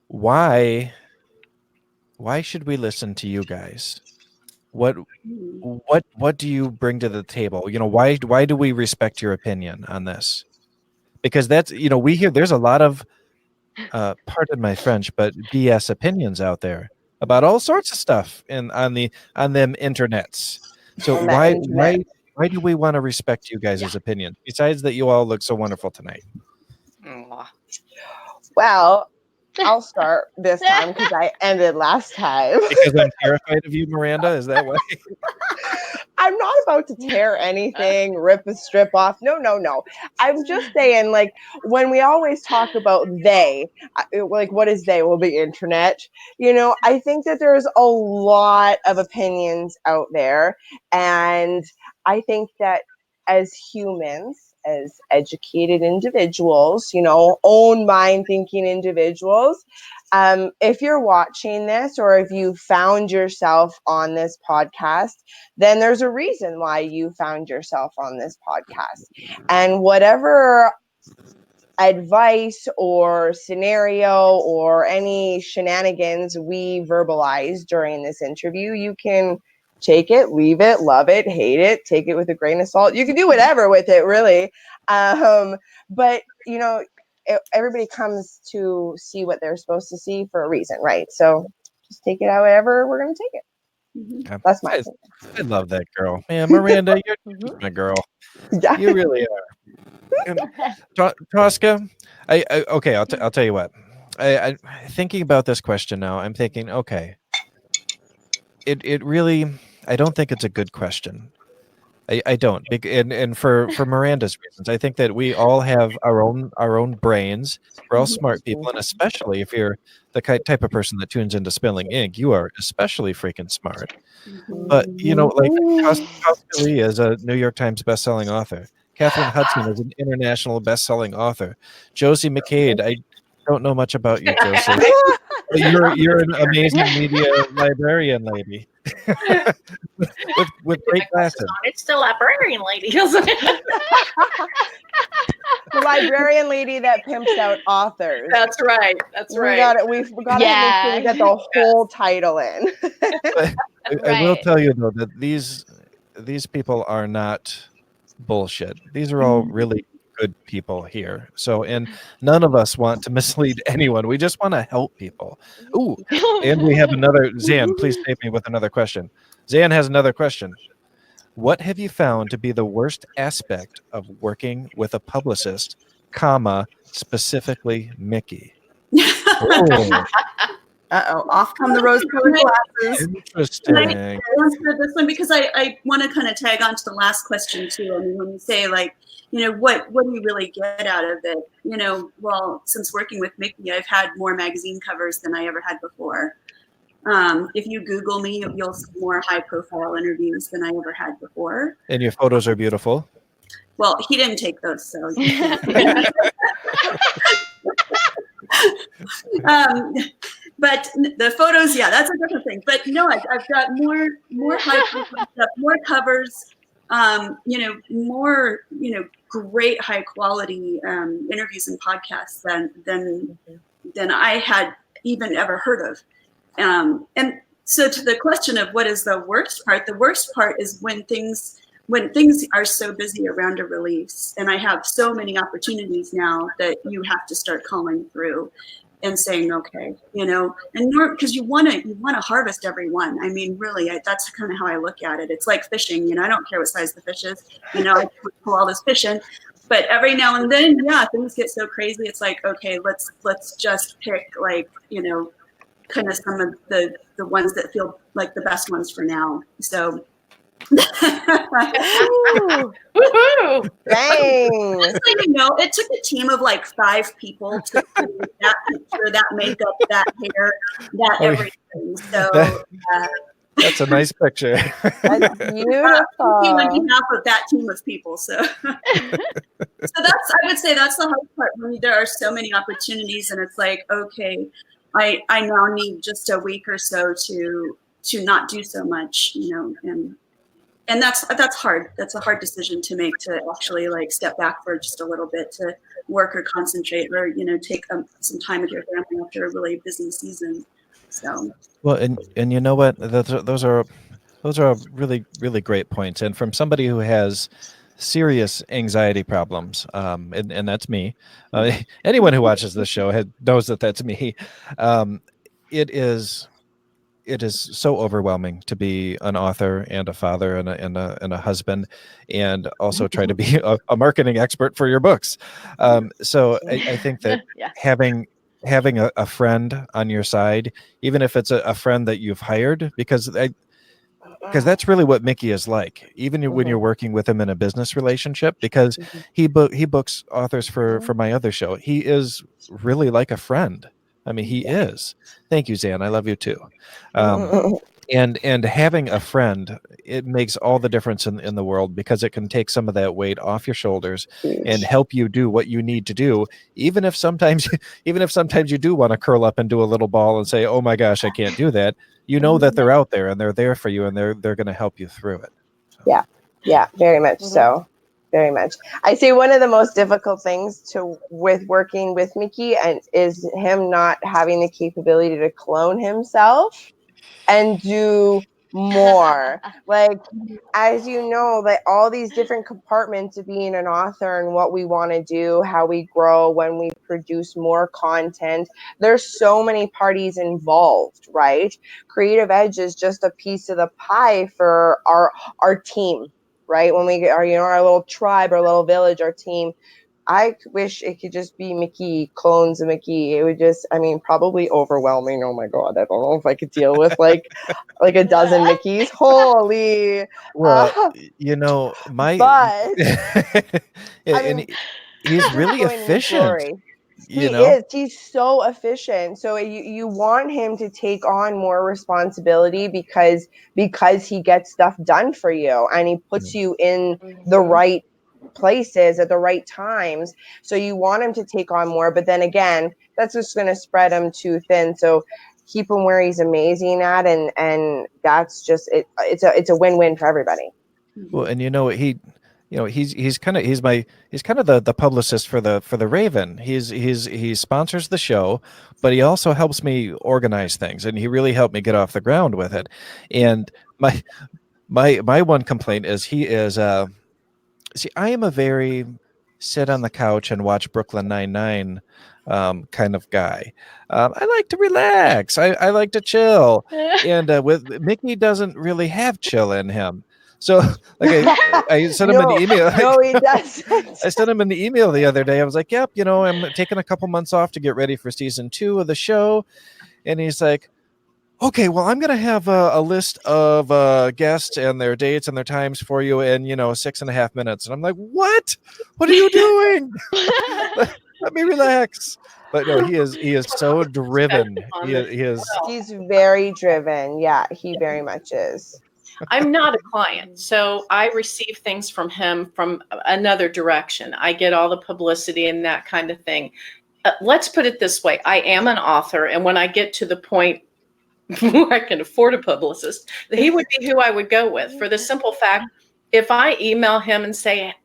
Speaker 2: why should we listen to you guys? What do you bring to the table? You know, why do we respect your opinion on this? Because that's, you know, we hear there's a lot of pardon my French, but BS opinions out there about all sorts of stuff on them internets. So
Speaker 4: On
Speaker 2: why
Speaker 4: that internet.
Speaker 2: why do we want to respect you guys' opinion? Besides that you all look so wonderful tonight.
Speaker 5: Aw.
Speaker 4: Well, I'll start this time because I ended last time.
Speaker 2: Because I'm terrified of you, Miranda? Is that why?
Speaker 4: I'm not about to tear anything, rip a strip off. No. I'm just saying, like, when we always talk about they, like, what is they? Well, the internet. You know, I think that there's a lot of opinions out there. And I think that as humans, as educated individuals, you know, own mind thinking individuals, if you're watching this or if you found yourself on this podcast, then there's a reason why you found yourself on this podcast. And whatever advice or scenario or any shenanigans we verbalize during this interview, you can take it, leave it, love it, hate it, take it with a grain of salt. You can do whatever with it, really. But, you know, everybody comes to see what they're supposed to see for a reason, right? So just take it however we're going to take it.
Speaker 2: Yeah.
Speaker 4: That's my opinion.
Speaker 2: I love that girl. Man, Miranda, you're my girl.
Speaker 4: Yeah.
Speaker 2: You really are. And Tosca, okay, I'll tell you what. I thinking about this question now, I'm thinking, okay, it really, I don't think it's a good question. I don't, and for Miranda's reasons, I think that we all have our own brains. We're all smart people, and especially if you're the type of person that tunes into Spilling Ink, you are especially freaking smart. But you know, like Tosca Lee is a New York Times bestselling author. Catherine Hutson is an international best-selling author. Jocie McKade, I don't know much about you, Jocie. But you're an amazing media librarian lady with great glasses.
Speaker 5: It's the librarian lady, isn't it?
Speaker 4: The librarian lady that pimps out authors.
Speaker 5: That's right. That's right.
Speaker 4: We've got to make sure we get the whole title in.
Speaker 2: I will tell you though that these people are not bullshit. These are all really good people here. So, and none of us want to mislead anyone. We just want to help people. Ooh, and we have another. Zan, please save me with another question. Zan has another question. What have you found to be the worst aspect of working with a publicist, comma, specifically Mickey? Oh.
Speaker 3: Uh-oh, off come the rose-colored glasses.
Speaker 2: Interesting.
Speaker 6: Can I answer this one? Because I want to kind of tag on to the last question, too. I mean, when you say, like, you know, what do you really get out of it? You know, well, since working with Mickey, I've had more magazine covers than I ever had before. If you Google me, you'll see more high-profile interviews than I ever had before.
Speaker 2: And your photos are beautiful.
Speaker 6: Well, he didn't take those, so. But the photos, yeah, that's a different thing. But no, I've got more high-profile stuff, more covers. You know, more, you know, great high quality interviews and podcasts than I had even ever heard of. And so to the question of what is the worst part is when things are so busy around a release, and I have so many opportunities now that you have to start calling through and saying, okay, you know, and because you want to harvest everyone. I mean, really, that's kind of how I look at it. It's like fishing, you know, I don't care what size the fish is, you know, I pull all this fish in, but every now and then, yeah, things get so crazy. It's like, okay, let's just pick, like, you know, kind of some of the ones that feel like the best ones for now. So.
Speaker 5: Woohoo!
Speaker 4: Dang.
Speaker 6: Just so you know, it took a team of like 5 people to do that picture, that makeup, that hair, that everything. So
Speaker 2: That's a nice picture.
Speaker 4: That's beautiful.
Speaker 6: On behalf of that team of people. So, I would say that's the hard part when there are so many opportunities and it's like, okay, I now need just a week or so to not do so much, and that's hard. That's a hard decision to make, to actually like step back for just a little bit to work or concentrate or, take some time with your family after a really busy season. So. Well,
Speaker 2: and you know what? Those are really, really great points. And from somebody who has serious anxiety problems, and that's me. Anyone who watches this show knows that that's me. It is so overwhelming to be an author and a father and a husband, and also try to be a marketing expert for your books. So I think that having a friend on your side, even if it's a friend that you've hired, because that's really what Mickey is like, even when you're working with him in a business relationship, because he books authors for my other show. He is really like a friend. I mean, he is. Thank you, Zan. I love you too. And having a friend, it makes all the difference in the world, because it can take some of that weight off your shoulders and help you do what you need to do. Even if sometimes you do want to curl up and do a little ball and say, "Oh my gosh, I can't do that." You know that they're out there and they're there for you, and they're going to help you through it.
Speaker 4: Yeah, very much so. Very much. I say one of the most difficult things with working with Mickey is him not having the capability to clone himself and do more. Like, as you know, like all these different compartments of being an author and what we want to do, how we grow, when we produce more content, there's so many parties involved, right? Creative Edge is just a piece of the pie for our team. Right? When we are, our little tribe, our little village, our team, I wish it could just be Mickey, clones of Mickey. It would just, probably overwhelming. Oh my God. I don't know if I could deal with like a dozen Mickeys. Holy.
Speaker 2: Well,
Speaker 4: but
Speaker 2: he's really efficient.
Speaker 4: He is. He's so efficient. So you want him to take on more responsibility because he gets stuff done for you, and he puts you in the right places at the right times. So you want him to take on more, but then again, that's just going to spread him too thin. So keep him where he's amazing at, and that's just it. It's a win-win for everybody.
Speaker 2: Well, and he's kind of the publicist for the Raven. He sponsors the show, but he also helps me organize things, and he really helped me get off the ground with it. And my one complaint is he is I am a very sit on the couch and watch Brooklyn Nine-Nine kind of guy. I like to relax. I like to chill, and with Mickey doesn't really have chill in him. So, like, I sent him an email.
Speaker 4: No, he doesn't.
Speaker 2: I sent him an email the other day. I was like, "Yep, I'm taking a couple months off to get ready for season 2 of the show," and he's like, "Okay, well, I'm gonna have a list of guests and their dates and their times for you in 6.5 minutes." And I'm like, "What? What are you doing? Let me relax." But no, he is so driven. He is.
Speaker 4: He's very driven. Yeah, he very much is.
Speaker 5: I'm not a client, so I receive things from him from another direction. I get all the publicity and that kind of thing. Let's put it this way. I am an author, and when I get to the point where I can afford a publicist, he would be who I would go with, for the simple fact, if I email him and say,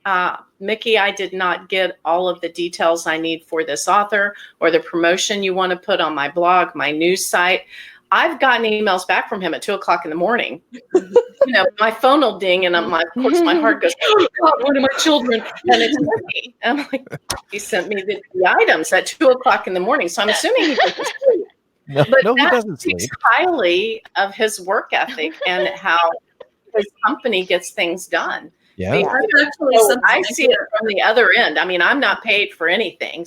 Speaker 5: Mickey, I did not get all of the details I need for this author or the promotion you want to put on my blog, my news site, I've gotten emails back from him at 2:00 in the morning. My phone will ding, and of course my heart goes, "Oh God, one of my children!" And it's me. I'm like, he sent me the items at 2:00 in the morning, so I'm assuming he doesn't sleep.
Speaker 2: No, he doesn't sleep.
Speaker 5: Speaks highly of his work ethic and how his company gets things done.
Speaker 2: Yeah,
Speaker 5: I see it from the other end. I'm not paid for anything,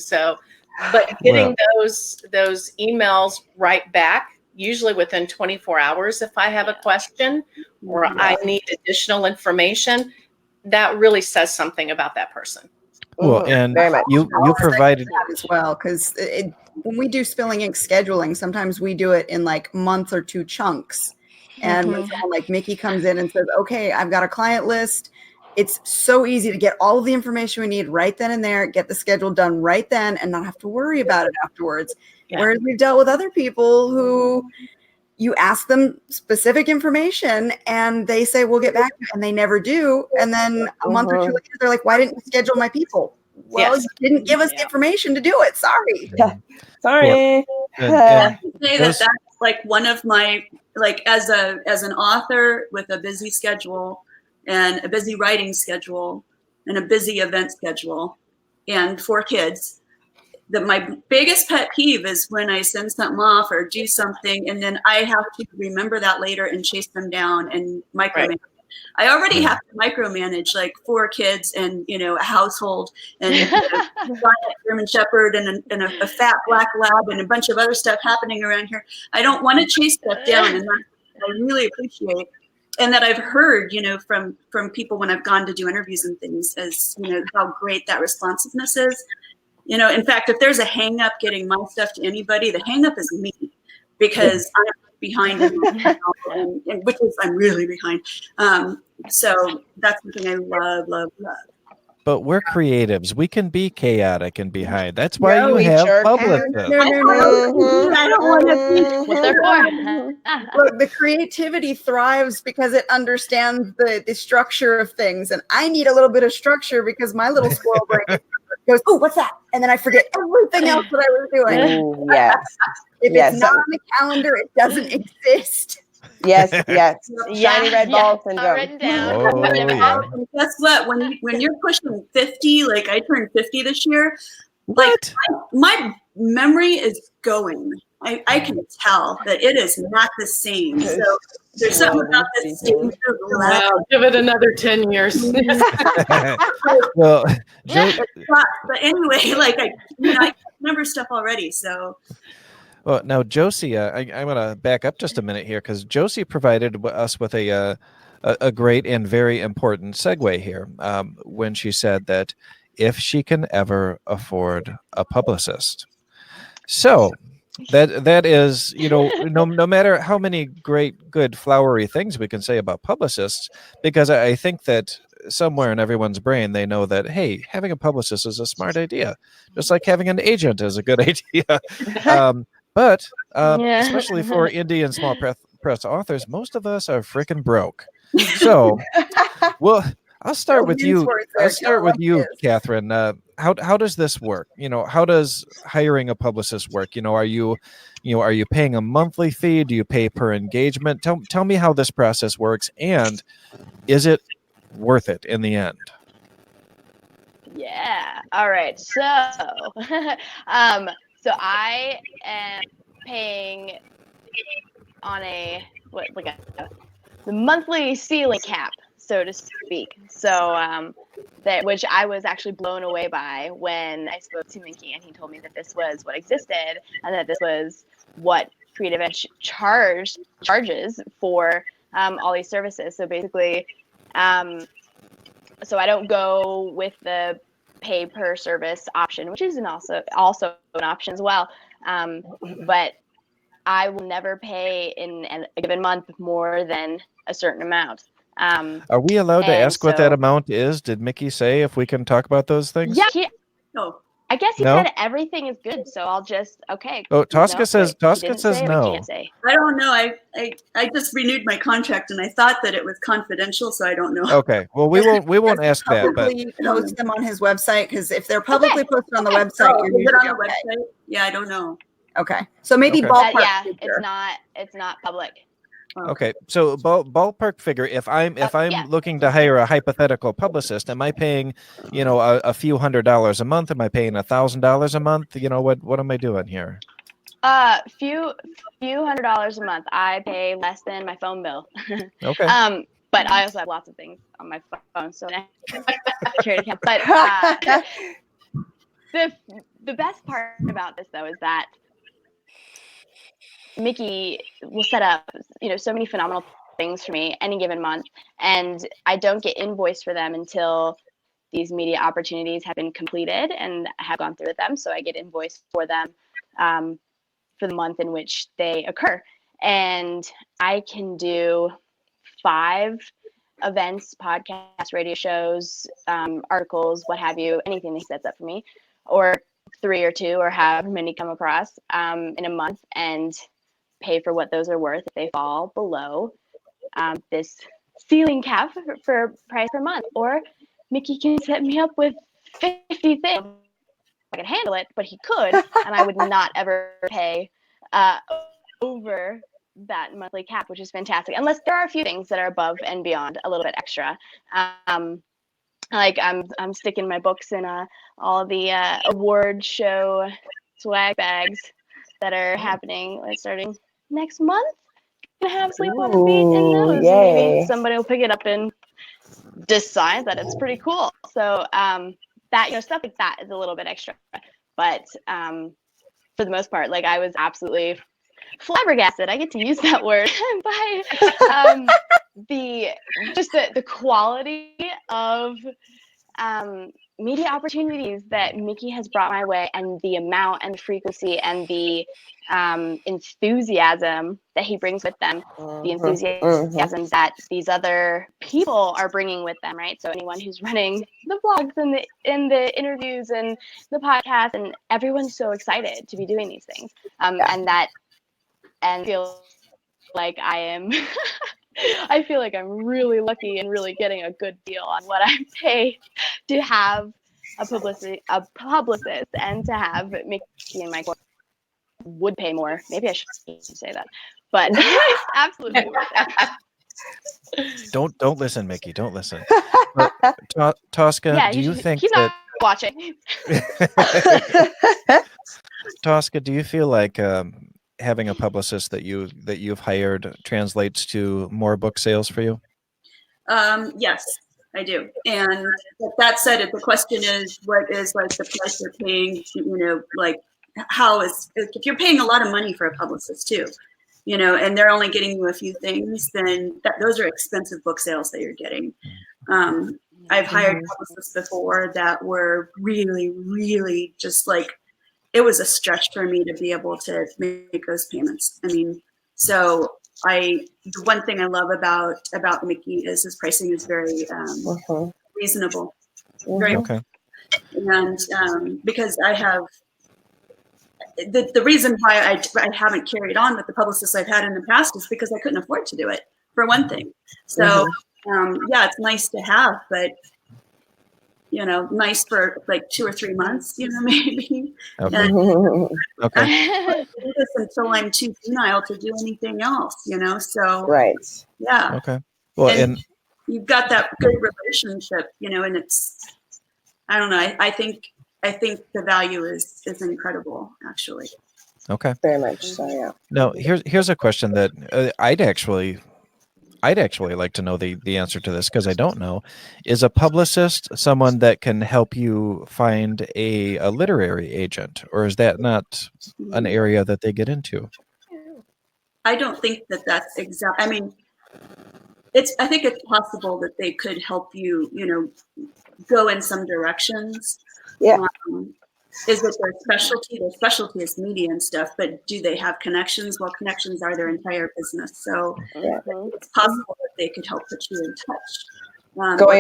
Speaker 5: but getting those emails right back, usually within 24 hours, if I have a question or I need additional information, that really says something about that person.
Speaker 2: Well, and you provided
Speaker 3: that as well, because when we do Spilling Ink scheduling, sometimes we do it in like month or 2 chunks. And when someone like Mickey comes in and says, okay, I've got a client list, it's so easy to get all of the information we need right then and there, get the schedule done right then, and not have to worry about it afterwards.
Speaker 5: Yeah.
Speaker 3: Whereas we've dealt with other people who you ask them specific information and they say, we'll get back to you, and they never do. And then a month or two later, they're like, why didn't you schedule my people? Well, you didn't give us the information to do it. Sorry.
Speaker 4: Sorry.
Speaker 6: I have to say that's like one of my, like as an author with a busy schedule and a busy writing schedule and a busy event schedule and 4 kids, that my biggest pet peeve is when I send something off or do something and then I have to remember that later and chase them down and micromanage. Right. I already have to micromanage like 4 kids and, a household and a German Shepherd and a fat black lab and a bunch of other stuff happening around here. I don't want to chase stuff down, and that I really appreciate. And that I've heard, from people when I've gone to do interviews and things, as how great that responsiveness is. In fact, if there's a hang up getting my stuff to anybody, the hang up is me, because I'm behind and which is I'm really behind. So that's something I love.
Speaker 2: But we're creatives. We can be chaotic and behind. That's why you have publicists.
Speaker 3: No.
Speaker 6: I don't want to be
Speaker 1: what they're for.
Speaker 3: Look, the creativity thrives because it understands the structure of things. And I need a little bit of structure because my little squirrel brain goes, oh, what's that? And then I forget everything else that I was doing.
Speaker 4: Ooh, yes.
Speaker 3: If it's not on the calendar, it doesn't exist.
Speaker 4: Yes. Shiny red ball syndrome.
Speaker 1: Written down.
Speaker 2: Oh, yeah.
Speaker 6: And guess what? When you're pushing 50, like I turned 50 this year,
Speaker 2: What?
Speaker 6: like my memory is going. I can tell that it is not the same. So there's something about this stage.
Speaker 5: Wow, give it another 10 years.
Speaker 2: Well,
Speaker 6: but anyway, like I remember stuff already. So.
Speaker 2: Well, now Jocie, I'm going to back up just a minute here because Jocie provided us with a great and very important segue here when she said that if she can ever afford a publicist. So that is, no matter how many great, good, flowery things we can say about publicists, because I think that somewhere in everyone's brain, they know that, hey, having a publicist is a smart idea, just like having an agent is a good idea. But especially for indie and small press authors, most of us are freaking broke. So, well, I'll start with you. Catherine. How does this work? How does hiring a publicist work? Are you paying a monthly fee? Do you pay per engagement? Tell me how this process works, and is it worth it in the end?
Speaker 1: Yeah. All right. So, so I am paying on the monthly ceiling cap, so to speak. So which I was actually blown away by when I spoke to Mickey, and he told me that this was what existed and that this was what Creative Edge charges for all these services. So basically, so I don't go with the pay per service option, which is also an option as well. But I will never pay in a given month more than a certain amount.
Speaker 2: Are we allowed to ask what that amount is? Did Mickey say if we can talk about those things?
Speaker 1: Yeah. I guess he said everything is good, so I'll just okay.
Speaker 2: Oh, Tosca says no.
Speaker 6: I don't know. I just renewed my contract and I thought that it was confidential, so I don't know.
Speaker 2: Okay. Well, we won't ask that, but
Speaker 3: post them on his website, because if they're publicly posted on the website,
Speaker 6: is it on the website? Yeah, I don't know.
Speaker 3: Okay. So maybe ballpark.
Speaker 1: It's not public.
Speaker 2: Okay, so ballpark figure. If I'm looking to hire a hypothetical publicist, am I paying, a few $100s a month? Am I paying $1,000 a month? What am I doing here?
Speaker 1: Few $100s a month. I pay less than my phone bill.
Speaker 2: Okay.
Speaker 1: But I also have lots of things on my phone, so but the best part about this though is that Mickey will set up, so many phenomenal things for me any given month, and I don't get invoiced for them until these media opportunities have been completed and I have gone through with them. So I get invoiced for them for the month in which they occur. and I can do 5 events, podcasts, radio shows, articles, what have you, anything that he sets up for me, or 3 or 2 or however many come across in a month, and pay for what those are worth if they fall below this ceiling cap for price per month. Or Mickey can set me up with 50 things. I can handle it, but he could, and I would not ever pay over that monthly cap, which is fantastic, unless there are a few things that are above and beyond a little bit extra. Like I'm sticking my books in all the award show swag bags that are happening starting next month. Gonna have Sleep on the Beat in those. Maybe somebody will pick it up and decide that it's pretty cool. So that, stuff like that is a little bit extra, but for the most part, like, I was absolutely flabbergasted, I get to use that word, by the quality of media opportunities that Mickey has brought my way, and the amount and the frequency and the enthusiasm that he brings with them, the enthusiasm that these other people are bringing with them, right? So anyone who's running the blogs and the interviews and the podcast, and everyone's so excited to be doing these things, and feel like I am I feel like I'm really lucky and really getting a good deal on what I pay to have a publicist, and to have Mickey and Mike would pay more. Maybe I shouldn't say that, but it's absolutely worth it.
Speaker 2: Don't listen, Mickey. Don't listen. Tosca, do you think
Speaker 1: he's
Speaker 2: that
Speaker 1: not watching?
Speaker 2: Tosca, do you feel like having a publicist that you've hired translates to more book sales for you?
Speaker 6: Yes, I do. And that said, if the question is what is like the price you're paying, like if you're paying a lot of money for a publicist too, and they're only getting you a few things, then those are expensive book sales that you're getting. I've hired publicists before that were really, really just like, it was a stretch for me to be able to make those payments. I mean, so the one thing I love about Mickey is his pricing is very reasonable. Very
Speaker 2: okay.
Speaker 6: And because I have the reason why I haven't carried on with the publicists I've had in the past is because I couldn't afford to do it, for one thing. So yeah, it's nice to have, but nice for like 2 or 3 months, maybe.
Speaker 2: Okay.
Speaker 6: And
Speaker 2: Okay.
Speaker 6: I do this until I'm too senile to do anything else, so
Speaker 4: Right.
Speaker 6: yeah.
Speaker 2: Okay. Well,
Speaker 6: and you've got that good relationship, and it's, I don't know, I think the value is incredible, actually.
Speaker 2: Okay.
Speaker 4: Very much so, yeah.
Speaker 2: Now, here's a question that I'd actually like to know the answer to this, because I don't know. Is a publicist someone that can help you find a literary agent, or is that not an area that they get into?
Speaker 6: I don't think that's exact. I mean, I think it's possible that they could help you, go in some directions.
Speaker 4: Yeah.
Speaker 6: Is it their specialty? Their specialty is media and stuff, but do they have connections? Well, connections are their entire business. So it's possible that they could help put you in touch.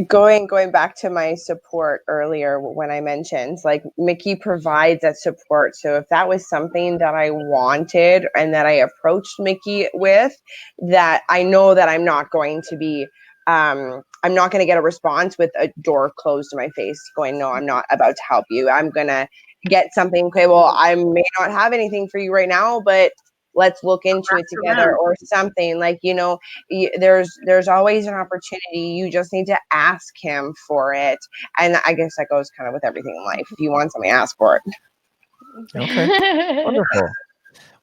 Speaker 6: Going
Speaker 4: back to my support earlier, when I mentioned, like, Mickey provides that support. So if that was something that I wanted and that I approached Mickey with, that I know that I'm not going to be I'm not going to get a response with a door closed in my face going, no, I'm not about to help you. I'm going to get something. Okay, well, I may not have anything for you right now, but let's look into it together, or something. Like, there's always an opportunity. You just need to ask him for it. And I guess that goes kind of with everything in life. If you want something, ask for it.
Speaker 2: Okay.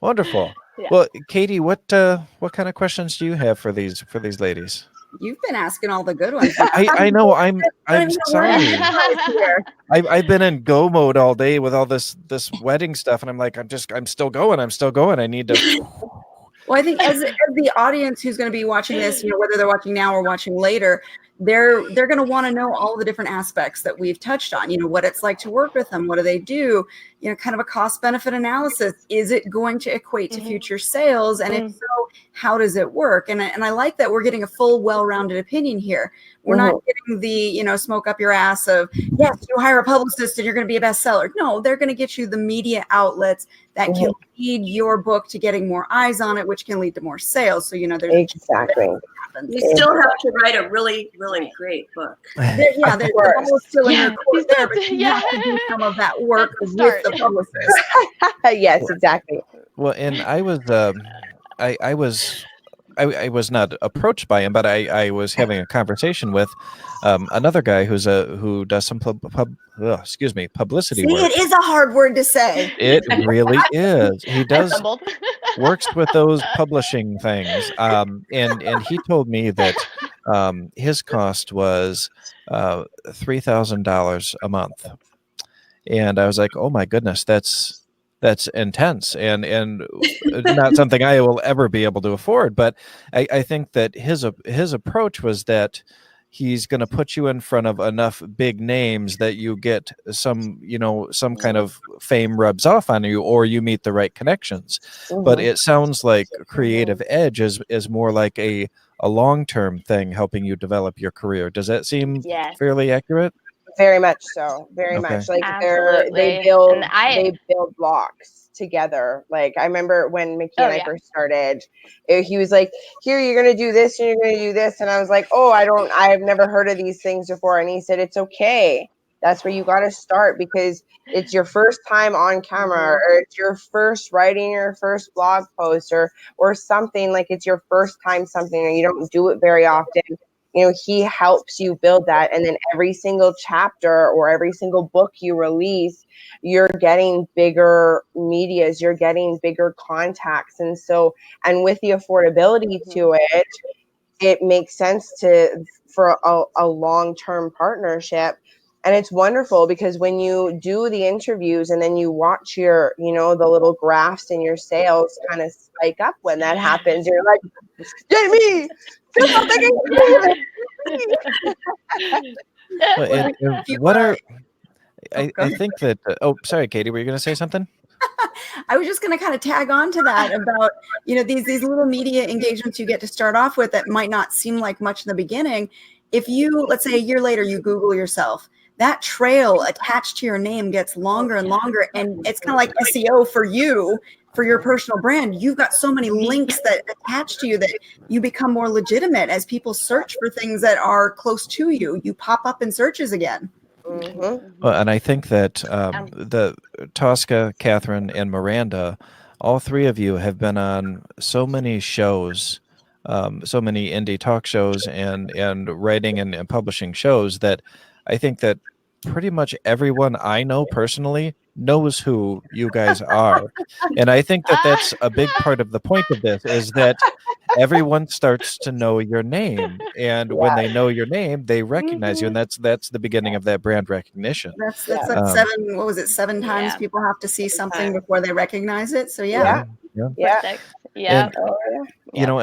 Speaker 2: Wonderful. Yeah. Well, Katie, what kind of questions do you have for these ladies?
Speaker 3: You've been asking all the good ones.
Speaker 2: I know. I'm sorry. I've been in go mode all day with all this wedding stuff, and I'm like, I'm still going. I need to.
Speaker 3: Well, I think as the audience who's going to be watching this, whether they're watching now or watching later, they're going to want to know all the different aspects that we've touched on, what it's like to work with them. What do they do? Kind of a cost benefit analysis. Is it going to equate to future sales? And if so, how does it work? And I like that we're getting a full, well-rounded opinion here. We're not getting the, smoke up your ass of, yes, you hire a publicist and you're going to be a bestseller. No, they're going to get you the media outlets that can lead your book to getting more eyes on it, which can lead to more sales. So, there's
Speaker 4: exactly.
Speaker 6: You still have to write a really, really great book.
Speaker 3: There's still in your course there, but you have to do some of that work with the publicist.
Speaker 4: Yes, exactly.
Speaker 2: Well, and I was not approached by him, but I was having a conversation with another guy who does some publicity
Speaker 3: See,
Speaker 2: work.
Speaker 3: it is a hard word to say.
Speaker 2: It really is. He does works with those publishing things, and he told me that his cost was $3,000 a month, and I was like, oh my goodness, that's intense and not something I will ever be able to afford. But I think that his approach was that he's going to put you in front of enough big names that you get some kind of fame rubs off on you, or you meet the right connections. But it sounds like Creative Edge is more like a long-term thing, helping you develop your career. Does that seem fairly accurate?
Speaker 4: Very much so. Very much. Like they build blocks together. Like I remember when McKade and I first started, he was like, here, you're going to do this and you're going to do this. And I was like, I've never heard of these things before. And he said, it's okay. That's where you got to start, because it's your first time on camera, or it's your first writing your first blog post or something. Like it's your first time something, and you don't do it very often. He helps you build that. And then every single chapter or every single book you release, you're getting bigger medias, you're getting bigger contacts. And with the affordability to it makes sense for a long-term partnership. And it's wonderful because when you do the interviews and then you watch your, the little graphs in your sales kind of spike up when that happens, you're like, get me!
Speaker 2: I think that sorry, Katie, were you going to say something?
Speaker 3: I was just going to kind of tag on to that about these little media engagements you get to start off with that might not seem like much in the beginning. If you, let's say a year later, you Google yourself, that trail attached to your name gets longer and longer, and it's kind of like SEO for you. For your personal brand, you've got so many links that attach to you that you become more legitimate as people search for things that are close to you. You pop up in searches again.
Speaker 2: Well, and I think that the Tosca, Catherine, and Miranda, all three of you have been on so many shows, so many indie talk shows and writing and publishing shows, that I think that pretty much everyone I know personally knows who you guys are. And I think that that's a big part of the point of this, is that everyone starts to know your name, and when they know your name, they recognize you, and that's the beginning of that brand recognition.
Speaker 3: That's like seven times people have to see something before they recognize it. So
Speaker 2: and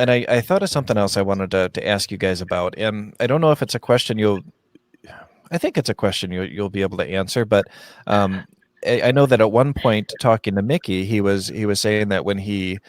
Speaker 2: I thought of something else I wanted to ask you guys about, and I don't know if it's a question you'll be able to answer, but I know that at one point, talking to Mickey, he was saying that when he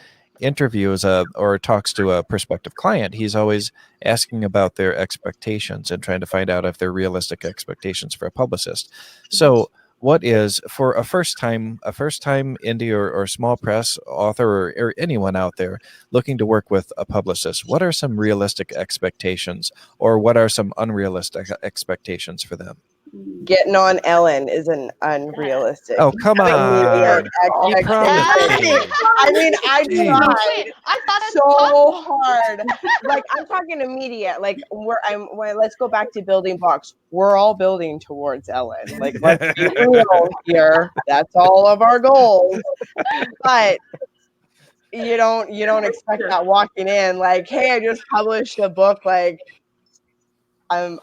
Speaker 2: interviews or talks to a prospective client, he's always asking about their expectations and trying to find out if they're realistic expectations for a publicist. So what is, for a first time indie or small press author or anyone out there looking to work with a publicist, what are some realistic expectations, or what are some unrealistic expectations for them?
Speaker 4: Getting on Ellen is an unrealistic.
Speaker 2: Oh, come on.
Speaker 4: I tried so hard. Like, I'm talking immediate. Like, let's go back to building blocks. We're all building towards Ellen. Like, let's be real here. That's all of our goals. But you don't expect that walking in. Like, hey, I just published a book. Like, I'm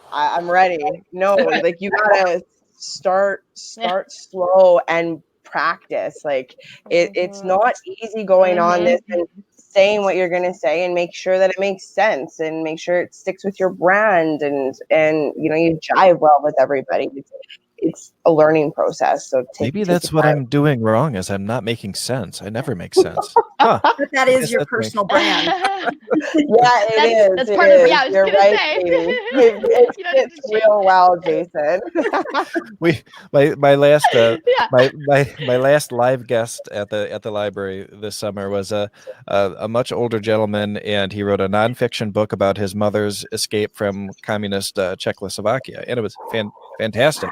Speaker 4: ready. No, like, you gotta start slow and practice. Like it's not easy going on this and saying what you're going to say and make sure that it makes sense and make sure it sticks with your brand and you know, you jive well with everybody. It's a learning process. So
Speaker 2: maybe that's what I'm doing wrong, is I'm not making sense. I never make sense. Huh.
Speaker 3: But that is your personal brand.
Speaker 4: Yeah, it is.
Speaker 1: That's part of. Yeah, I was
Speaker 4: You're
Speaker 1: gonna
Speaker 4: right,
Speaker 1: say.
Speaker 4: Katie. It fits real well, Jason.
Speaker 2: My last
Speaker 1: Yeah.
Speaker 2: my last live guest at the library this summer was a much older gentleman, and he wrote a nonfiction book about his mother's escape from communist Czechoslovakia, and it was fantastic.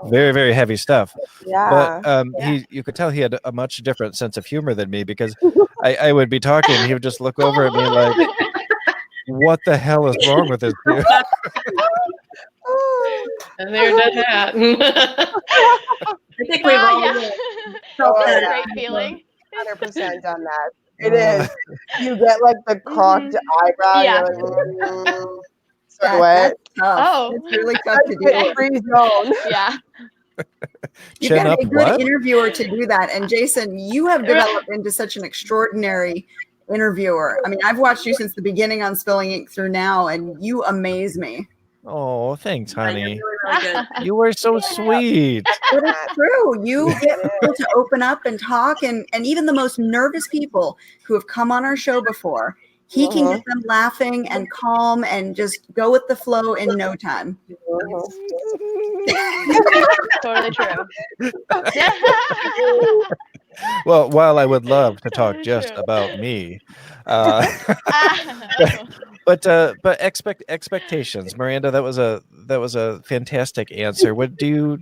Speaker 2: Very, very heavy stuff.
Speaker 4: Yeah.
Speaker 2: But you could tell he had a much different sense of humor than me, because I would be talking and he would just look over at me like, what the hell is wrong with this dude?
Speaker 5: And there's that hat.
Speaker 6: I think we've all felt
Speaker 1: That's a
Speaker 6: that.
Speaker 1: great feeling.
Speaker 4: 100% on that. It is. You get like the cocked eyebrow.
Speaker 1: Yeah.
Speaker 4: You're like,
Speaker 3: That's tough.
Speaker 1: Oh.
Speaker 3: It's really tough to do.
Speaker 4: free zone.
Speaker 1: Yeah.
Speaker 3: You
Speaker 2: Chin
Speaker 3: got to
Speaker 2: up
Speaker 3: be a good
Speaker 2: what?
Speaker 3: interviewer to do that. And Jason, you have developed into such an extraordinary interviewer. I mean, I've watched you since the beginning on Spilling Ink through now, and you amaze me.
Speaker 2: Oh, thanks, honey.
Speaker 6: Really good.
Speaker 2: You were so sweet.
Speaker 3: But it's true. You get people to open up and talk, and even the most nervous people who have come on our show before, he can get them laughing and calm and just go with the flow in no time.
Speaker 1: Totally true.
Speaker 2: Well, while I would love to talk just about me, but expectations, Miranda, that was a fantastic answer. Do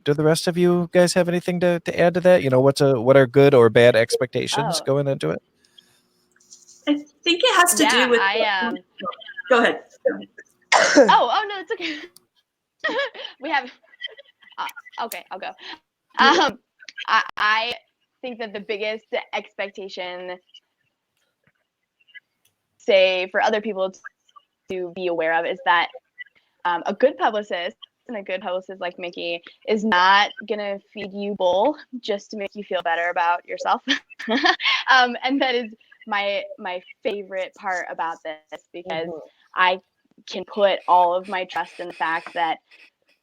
Speaker 2: the rest of you guys have anything to add to that? You know, what are good or bad expectations going into it?
Speaker 6: I think it has to do with. Go ahead.
Speaker 1: Oh no, it's okay. We have. Okay, I'll go. I think that the biggest expectation, say for other people to be aware of, is that a good publicist and a good publicist like Mickey is not gonna feed you bull just to make you feel better about yourself. And that is my favorite part about this, because I can put all of my trust in the fact that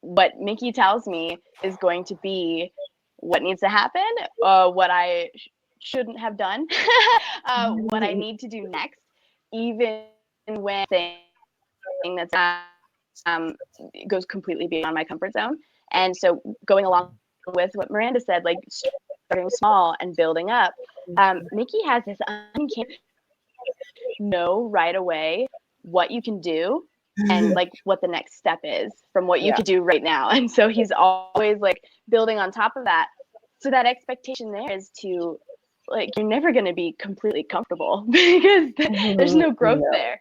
Speaker 1: what Mickey tells me is going to be what needs to happen, what I shouldn't have done, what I need to do next, even when thing that's goes completely beyond my comfort zone. And so going along with what Miranda said, like starting small and building up, Mickey has this uncanny know right away what you can do and like what the next step is from what you could do right now. And so he's always like building on top of that. So that expectation there is to, like, you're never going to be completely comfortable because there's no growth there.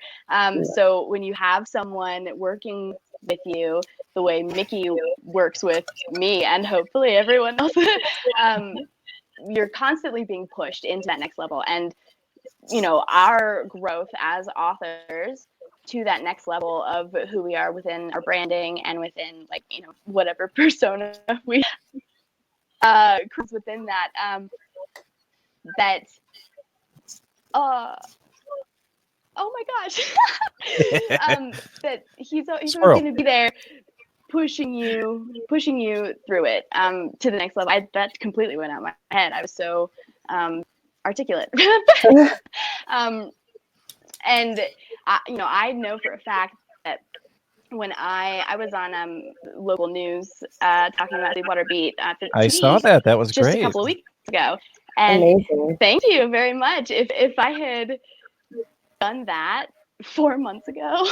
Speaker 1: So when you have someone working with you the way Mickey works with me and hopefully everyone else, you're constantly being pushed into that next level. And, you know, our growth as authors to that next level of who we are within our branding and within, like, you know, whatever persona we within that, oh my gosh, that he's always going to be there pushing you through it to the next level. That completely went out of my head. I was so articulate. And you know, I know for a fact that when I was on local news talking about Sweetwater Beat for
Speaker 2: I
Speaker 1: TV
Speaker 2: saw that. That was
Speaker 1: just
Speaker 2: great.
Speaker 1: a couple of weeks ago. And
Speaker 4: amazing.
Speaker 1: Thank you very much. If I had done that 4 months ago,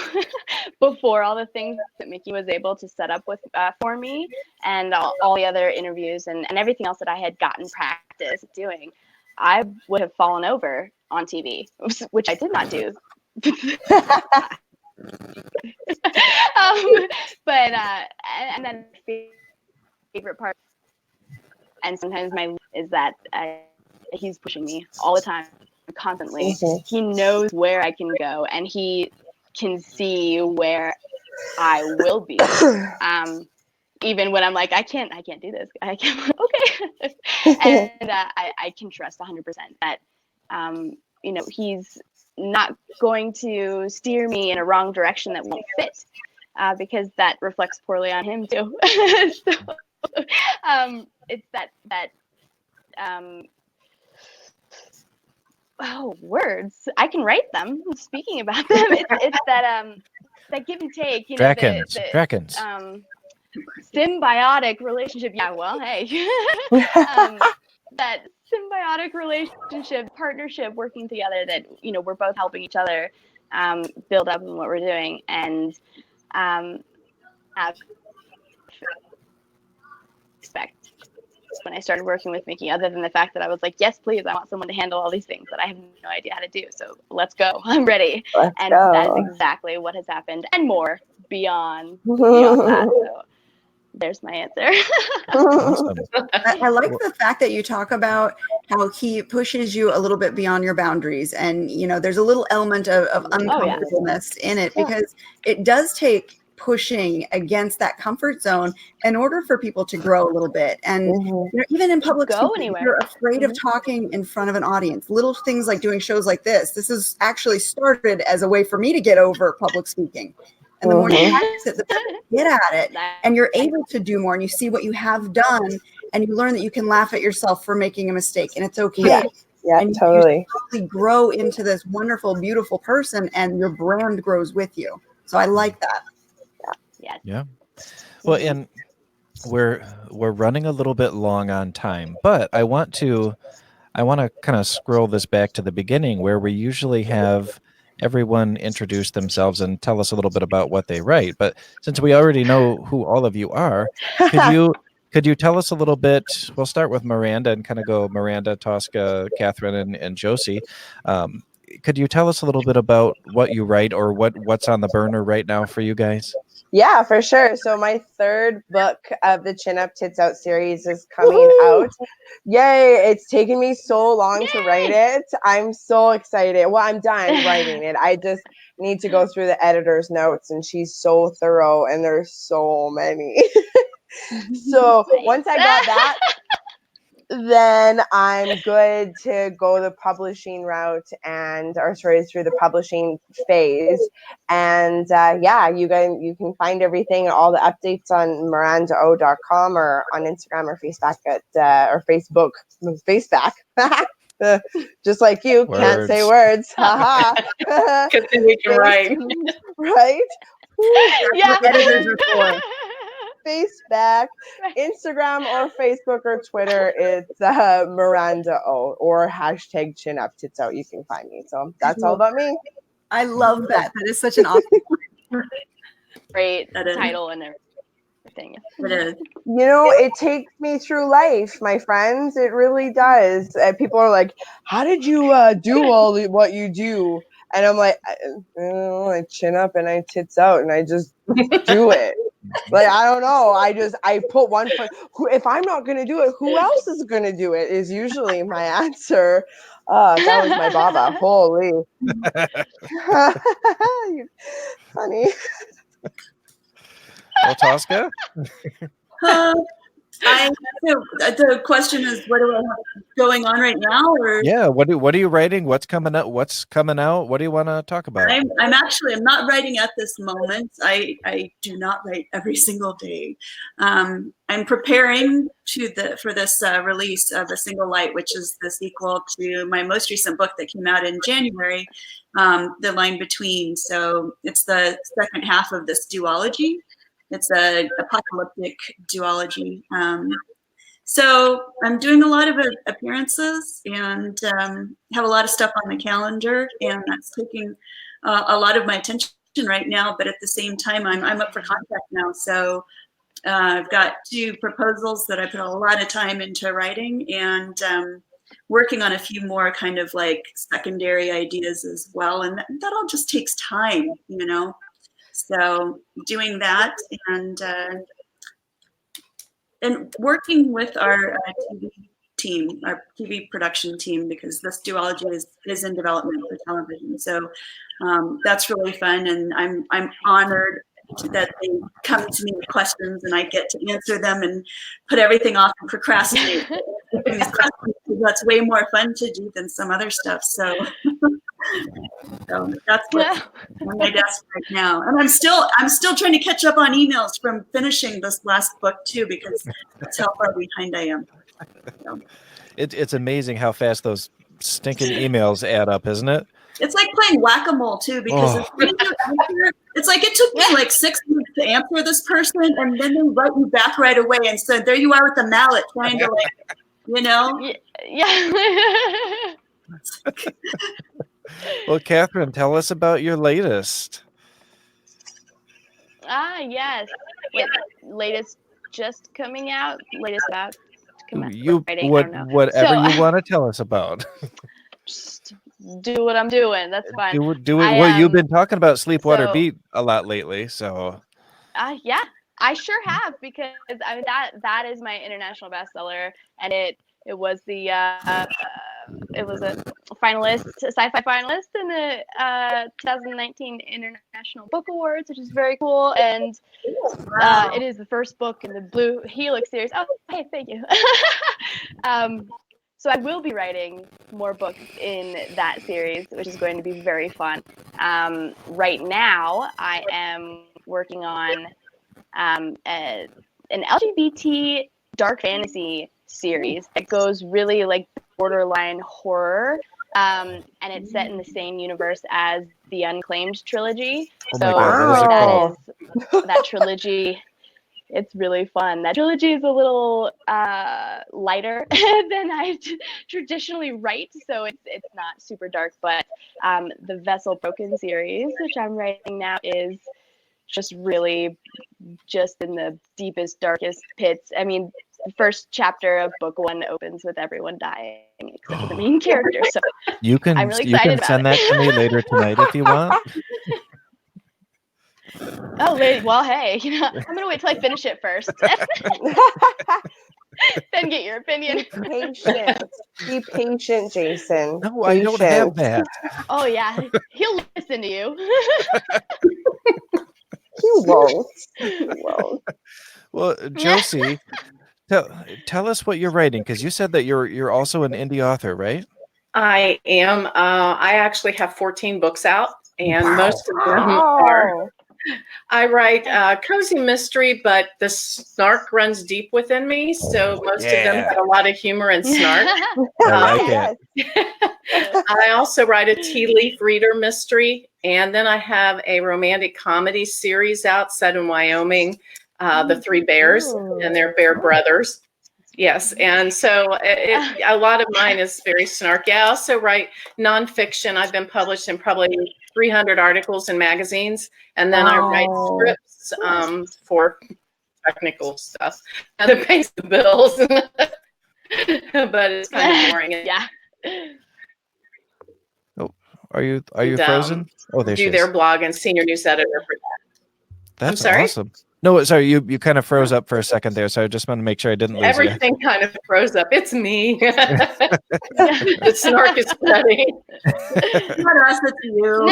Speaker 1: before all the things that Mickey was able to set up with for me, and all the other interviews and everything else that I had gotten practice doing, I would have fallen over on TV, which I did not do. But and then favorite part, and sometimes my is that he's pushing me all the time, constantly. He knows where I can go, and he can see where I will be. even when I'm like, I can't do this. I can't. Okay. And I can trust 100% that, you know, he's not going to steer me in a wrong direction that won't fit, because that reflects poorly on him too. So, it's that words. I can write them. Speaking about them, it's that give and take. You know,
Speaker 2: Drakens.
Speaker 1: Symbiotic relationship. Yeah. Well, hey. That symbiotic relationship, partnership, working together. That, you know, we're both helping each other build up in what we're doing, and have respect when I started working with Mickey, other than the fact that I was like, yes, please, I want someone to handle all these things that I have no idea how to do. So let's go. I'm ready. And that's exactly what has happened, and more beyond that. So there's my answer.
Speaker 2: Awesome.
Speaker 3: I like the fact that you talk about how he pushes you a little bit beyond your boundaries. And, you know, there's a little element of uncomfortableness in it, because it does take pushing against that comfort zone in order for people to grow a little bit. And you know, even in public speaking, you're afraid of talking in front of an audience. Little things like doing shows like this. This is actually started as a way for me to get over public speaking. And the more you practice it, the better you get at it, and you're able to do more, and you see what you have done, and you learn that you can laugh at yourself for making a mistake, and it's okay.
Speaker 4: Yeah,
Speaker 3: and
Speaker 4: totally.
Speaker 3: You grow into this wonderful, beautiful person, and your brand grows with you. So I like that.
Speaker 2: Yeah. Well, and we're running a little bit long on time, but I want to kind of scroll this back to the beginning, where we usually have everyone introduce themselves and tell us a little bit about what they write. But since we already know who all of you are, could you tell us a little bit? We'll start with Miranda and kind of go Miranda, Tosca, Catherine, and Jocie. Could you tell us a little bit about what you write, or what's on the burner right now for you guys?
Speaker 4: Yeah, for sure. So my third book of the Chin Up Tits Out series is coming out. Yay! It's taken me so long to write it. I'm so excited. Well, I'm done writing it. I just need to go through the editor's notes, and she's so thorough, and there's so many. So once I got that, then I'm good to go the publishing route through the publishing phase. And you can find everything, all the updates on MirandaO.com, or on Instagram or Facebook or Facebook. Just like you can't say words. Haha.
Speaker 5: Because then we can write.
Speaker 4: Right?
Speaker 1: Yeah.
Speaker 3: Editors are for.
Speaker 4: Facebook, Instagram, or Facebook or Twitter, it's Miranda O, or hashtag Chin Up Tits Out. You can find me. So that's all about me.
Speaker 3: I love that. That is such an awesome
Speaker 1: great title and everything.
Speaker 6: It is.
Speaker 4: You know, it takes me through life, my friends. It really does. People are like, how did you do all what you do? And I'm like, I chin up and I tits out, and I just do it. Like, I don't know. I put one foot. If I'm not going to do it, who else is going to do it? Is usually my answer. That was my baba. Holy. Funny.
Speaker 2: Well, Tosca?
Speaker 6: The question is, what do I have going on right now? Or
Speaker 2: Yeah, what are you writing? What's coming out? What do you want to talk about?
Speaker 6: I'm not writing at this moment. I do not write every single day. I'm preparing for this release of A Single Light, which is the sequel to my most recent book that came out in January, The Line Between. So it's the second half of this duology. It's an apocalyptic duology. So I'm doing a lot of appearances, and have a lot of stuff on the calendar, and that's taking a lot of my attention right now. But at the same time, I'm up for contract now. So I've got 2 proposals that I put a lot of time into writing, and working on a few more kind of like secondary ideas as well. And that all just takes time, you know. So doing that, and working with our TV team, our TV production team, because this duology is in development for television. So that's really fun, and I'm honored that they come to me with questions and I get to answer them and put everything off and procrastinate. That's way more fun to do than some other stuff. So, so that's what's on my desk right now. And I'm still trying to catch up on emails from finishing this last book too, because that's how far behind I am. So.
Speaker 2: It's amazing how fast those stinking emails add up, isn't it?
Speaker 6: It's like playing whack-a-mole too, because it's like it took me like 6 months to answer this person, and then they write you back right away, and so there you are with the mallet trying to, like, you know.
Speaker 1: Yeah.
Speaker 2: Well, Catherine, tell us about your latest.
Speaker 1: Yes. Latest just coming out. Latest about to come out.
Speaker 2: Whatever you want to tell us about.
Speaker 1: Just do what I'm doing. That's fine.
Speaker 2: Do it. Well, you've been talking about Sleepwater Beat a lot lately, so.
Speaker 1: Yeah, I sure have, because that is my international bestseller, and it was the it was a sci-fi finalist in the 2019 International Book Awards, which is very cool, and it is the first book in the Blue Helix series. Oh, hey, thank you. So I will be writing more books in that series, which is going to be very fun. Right now, I am working on an LGBT dark fantasy series that goes really like borderline horror, and it's set in the same universe as the Unclaimed trilogy.
Speaker 2: Oh my God,
Speaker 1: that trilogy. It's really fun. That trilogy is a little lighter than I traditionally write, so it's not super dark. But the Vessel Broken series, which I'm writing now, is just really just in the deepest, darkest pits. I mean, the first chapter of book 1 opens with everyone dying except for the main character. So I'm really excited about
Speaker 2: send that to me later tonight if you want.
Speaker 1: Oh, well, hey, I'm gonna wait till I finish it first, then get your opinion.
Speaker 4: Be patient, Jason.
Speaker 2: No, I don't have that.
Speaker 1: Oh yeah, he'll listen to you.
Speaker 4: He won't.
Speaker 2: Well, Jocie, tell us what you're writing, because you said that you're also an indie author, right?
Speaker 5: I am. I actually have 14 books out, and most of them are. I write cozy mystery, but the snark runs deep within me, so most of them have a lot of humor and snark.
Speaker 2: I like it.
Speaker 5: I also write a tea leaf reader mystery, and then I have a romantic comedy series out set in Wyoming, The Three Bears and their bear brothers. Yes, and so a lot of mine is very snarky. I also write nonfiction. I've been published in probably 300 articles in magazines, and then I write scripts for technical stuff that pays the bills. But it's kind of boring.
Speaker 1: Yeah.
Speaker 2: Oh, are you frozen? Oh, there she is.
Speaker 5: Do their blog and senior news editor for that.
Speaker 2: That's awesome. No, sorry, you kind of froze up for a second there, so I just want to make sure I didn't lose
Speaker 5: Everything kind of froze up. It's me. The snark is spreading.
Speaker 6: Not us, it's you.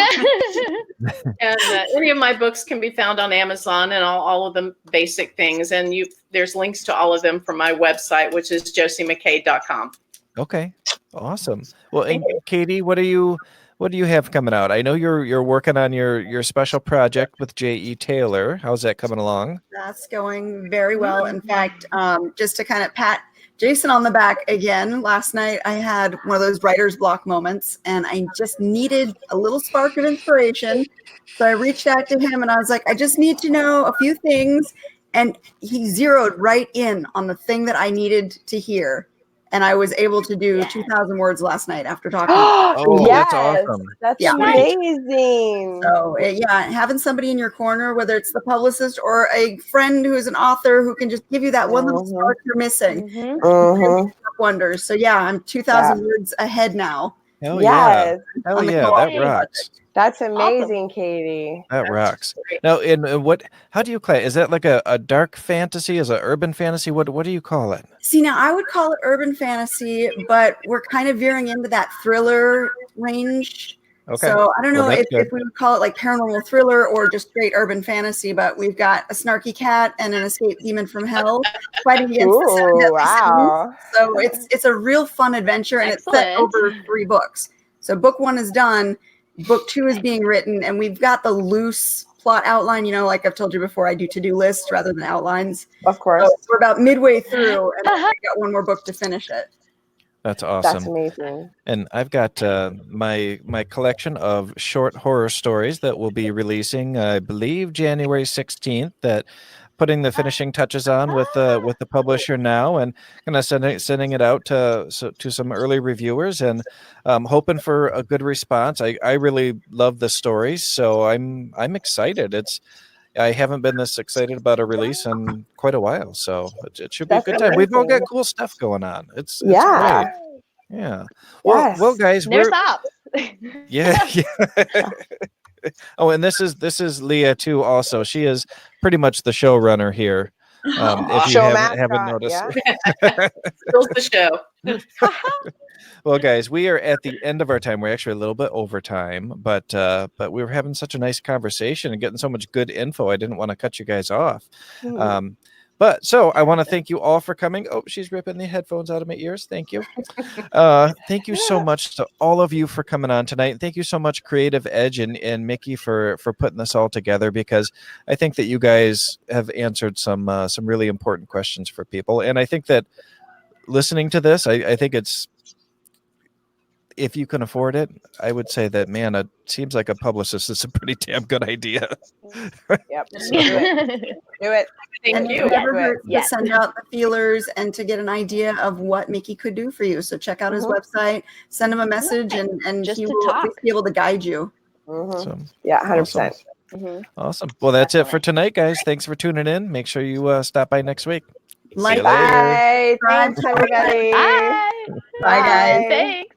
Speaker 5: And any of my books can be found on Amazon, and all of them basic things. And there's links to all of them from my website, which is jociemccade.com.
Speaker 2: Okay, awesome. Well, and Katie, what do you have coming out? I know you're working on your special project with J.E. Taylor. How's that coming along?
Speaker 3: That's going very well. In fact, just to kind of pat Jason on the back again, last night I had one of those writer's block moments, and I just needed a little spark of inspiration. So I reached out to him and I was like, I just need to know a few things. And he zeroed right in on the thing that I needed to hear. And I was able to do 2,000 words last night after talking.
Speaker 2: Oh, yes, that's awesome.
Speaker 4: That's amazing.
Speaker 3: So having somebody in your corner, whether it's the publicist or a friend who's an author who can just give you that one little spark you're missing, wonders. So I'm 2,000 words ahead now.
Speaker 2: Hell yeah.
Speaker 3: Hell
Speaker 2: yeah, that rocks.
Speaker 4: That's amazing, Katie.
Speaker 2: That rocks. Now, how do you call it? Is that like a dark fantasy? Is it urban fantasy? What do you call it?
Speaker 3: See, now I would call it urban fantasy, but we're kind of veering into that thriller range.
Speaker 2: Okay.
Speaker 3: So I don't know
Speaker 2: that's
Speaker 3: if
Speaker 2: good.
Speaker 3: we would call it like paranormal thriller or just straight urban fantasy, but we've got a snarky cat and an escaped demon from hell fighting against the seven
Speaker 4: Ooh,
Speaker 3: deadly
Speaker 4: wow.
Speaker 3: sins. So it's a real fun adventure, and it's set
Speaker 1: Excellent.
Speaker 3: over 3 books. So book 1 is done, book 2 is being written, and we've got the loose plot outline. You know, like I've told you before, I do to-do lists rather than outlines.
Speaker 4: Of course.
Speaker 3: So we're about midway through, and we've got 1 more book to finish it.
Speaker 2: That's awesome.
Speaker 4: That's amazing.
Speaker 2: And I've got my collection of short horror stories that will be releasing, I believe, January 16th. That putting the finishing touches on with the publisher now, and kind of sending it out to some early reviewers, and hoping for a good response. I really love the stories, so I'm excited. I haven't been this excited about a release in quite a while, so it should be a
Speaker 4: That's
Speaker 2: good time. We've all got
Speaker 4: amazing.
Speaker 2: cool stuff going on. It's
Speaker 4: Yeah.
Speaker 2: great. Yeah. Well,
Speaker 4: Yes.
Speaker 2: guys,
Speaker 1: Never stops.
Speaker 2: yeah. Oh, and this is Leah too. Also, she is pretty much the showrunner here. If you
Speaker 4: Show
Speaker 2: haven't
Speaker 4: mascot,
Speaker 2: noticed.
Speaker 4: yeah.
Speaker 5: Fills the show.
Speaker 2: Well, guys, we are at the end of our time. We're actually a little bit over time, but we were having such a nice conversation and getting so much good info. I didn't want to cut you guys off. But so I want to thank you all for coming. Oh, she's ripping the headphones out of my ears. Thank you. Thank you so much to all of you for coming on tonight. And thank you so much, Creative Edge and Mickey, for putting this all together, because I think that you guys have answered some really important questions for people. And I think that listening to this, I think it's, if you can afford it, I would say that, man, it seems like a publicist is a pretty damn good idea.
Speaker 4: Yep. Do it.
Speaker 5: Thank
Speaker 3: And
Speaker 5: you.
Speaker 3: it never hurts to
Speaker 1: Yes.
Speaker 3: send out the feelers and to get an idea of what Mickey could do for you. So check out his website, send him a message, and
Speaker 1: Just
Speaker 3: he
Speaker 1: to
Speaker 3: will at
Speaker 1: talk.
Speaker 3: least be able to guide you.
Speaker 2: So,
Speaker 4: Yeah, 100%.
Speaker 2: awesome. Well, that's it for tonight, guys. Thanks for tuning in. Make sure you stop by next week. See you
Speaker 3: Like,
Speaker 2: later.
Speaker 4: Bye. Thanks,
Speaker 3: Bye.
Speaker 4: everybody.
Speaker 1: Bye.
Speaker 3: Bye, guys.
Speaker 1: Thanks.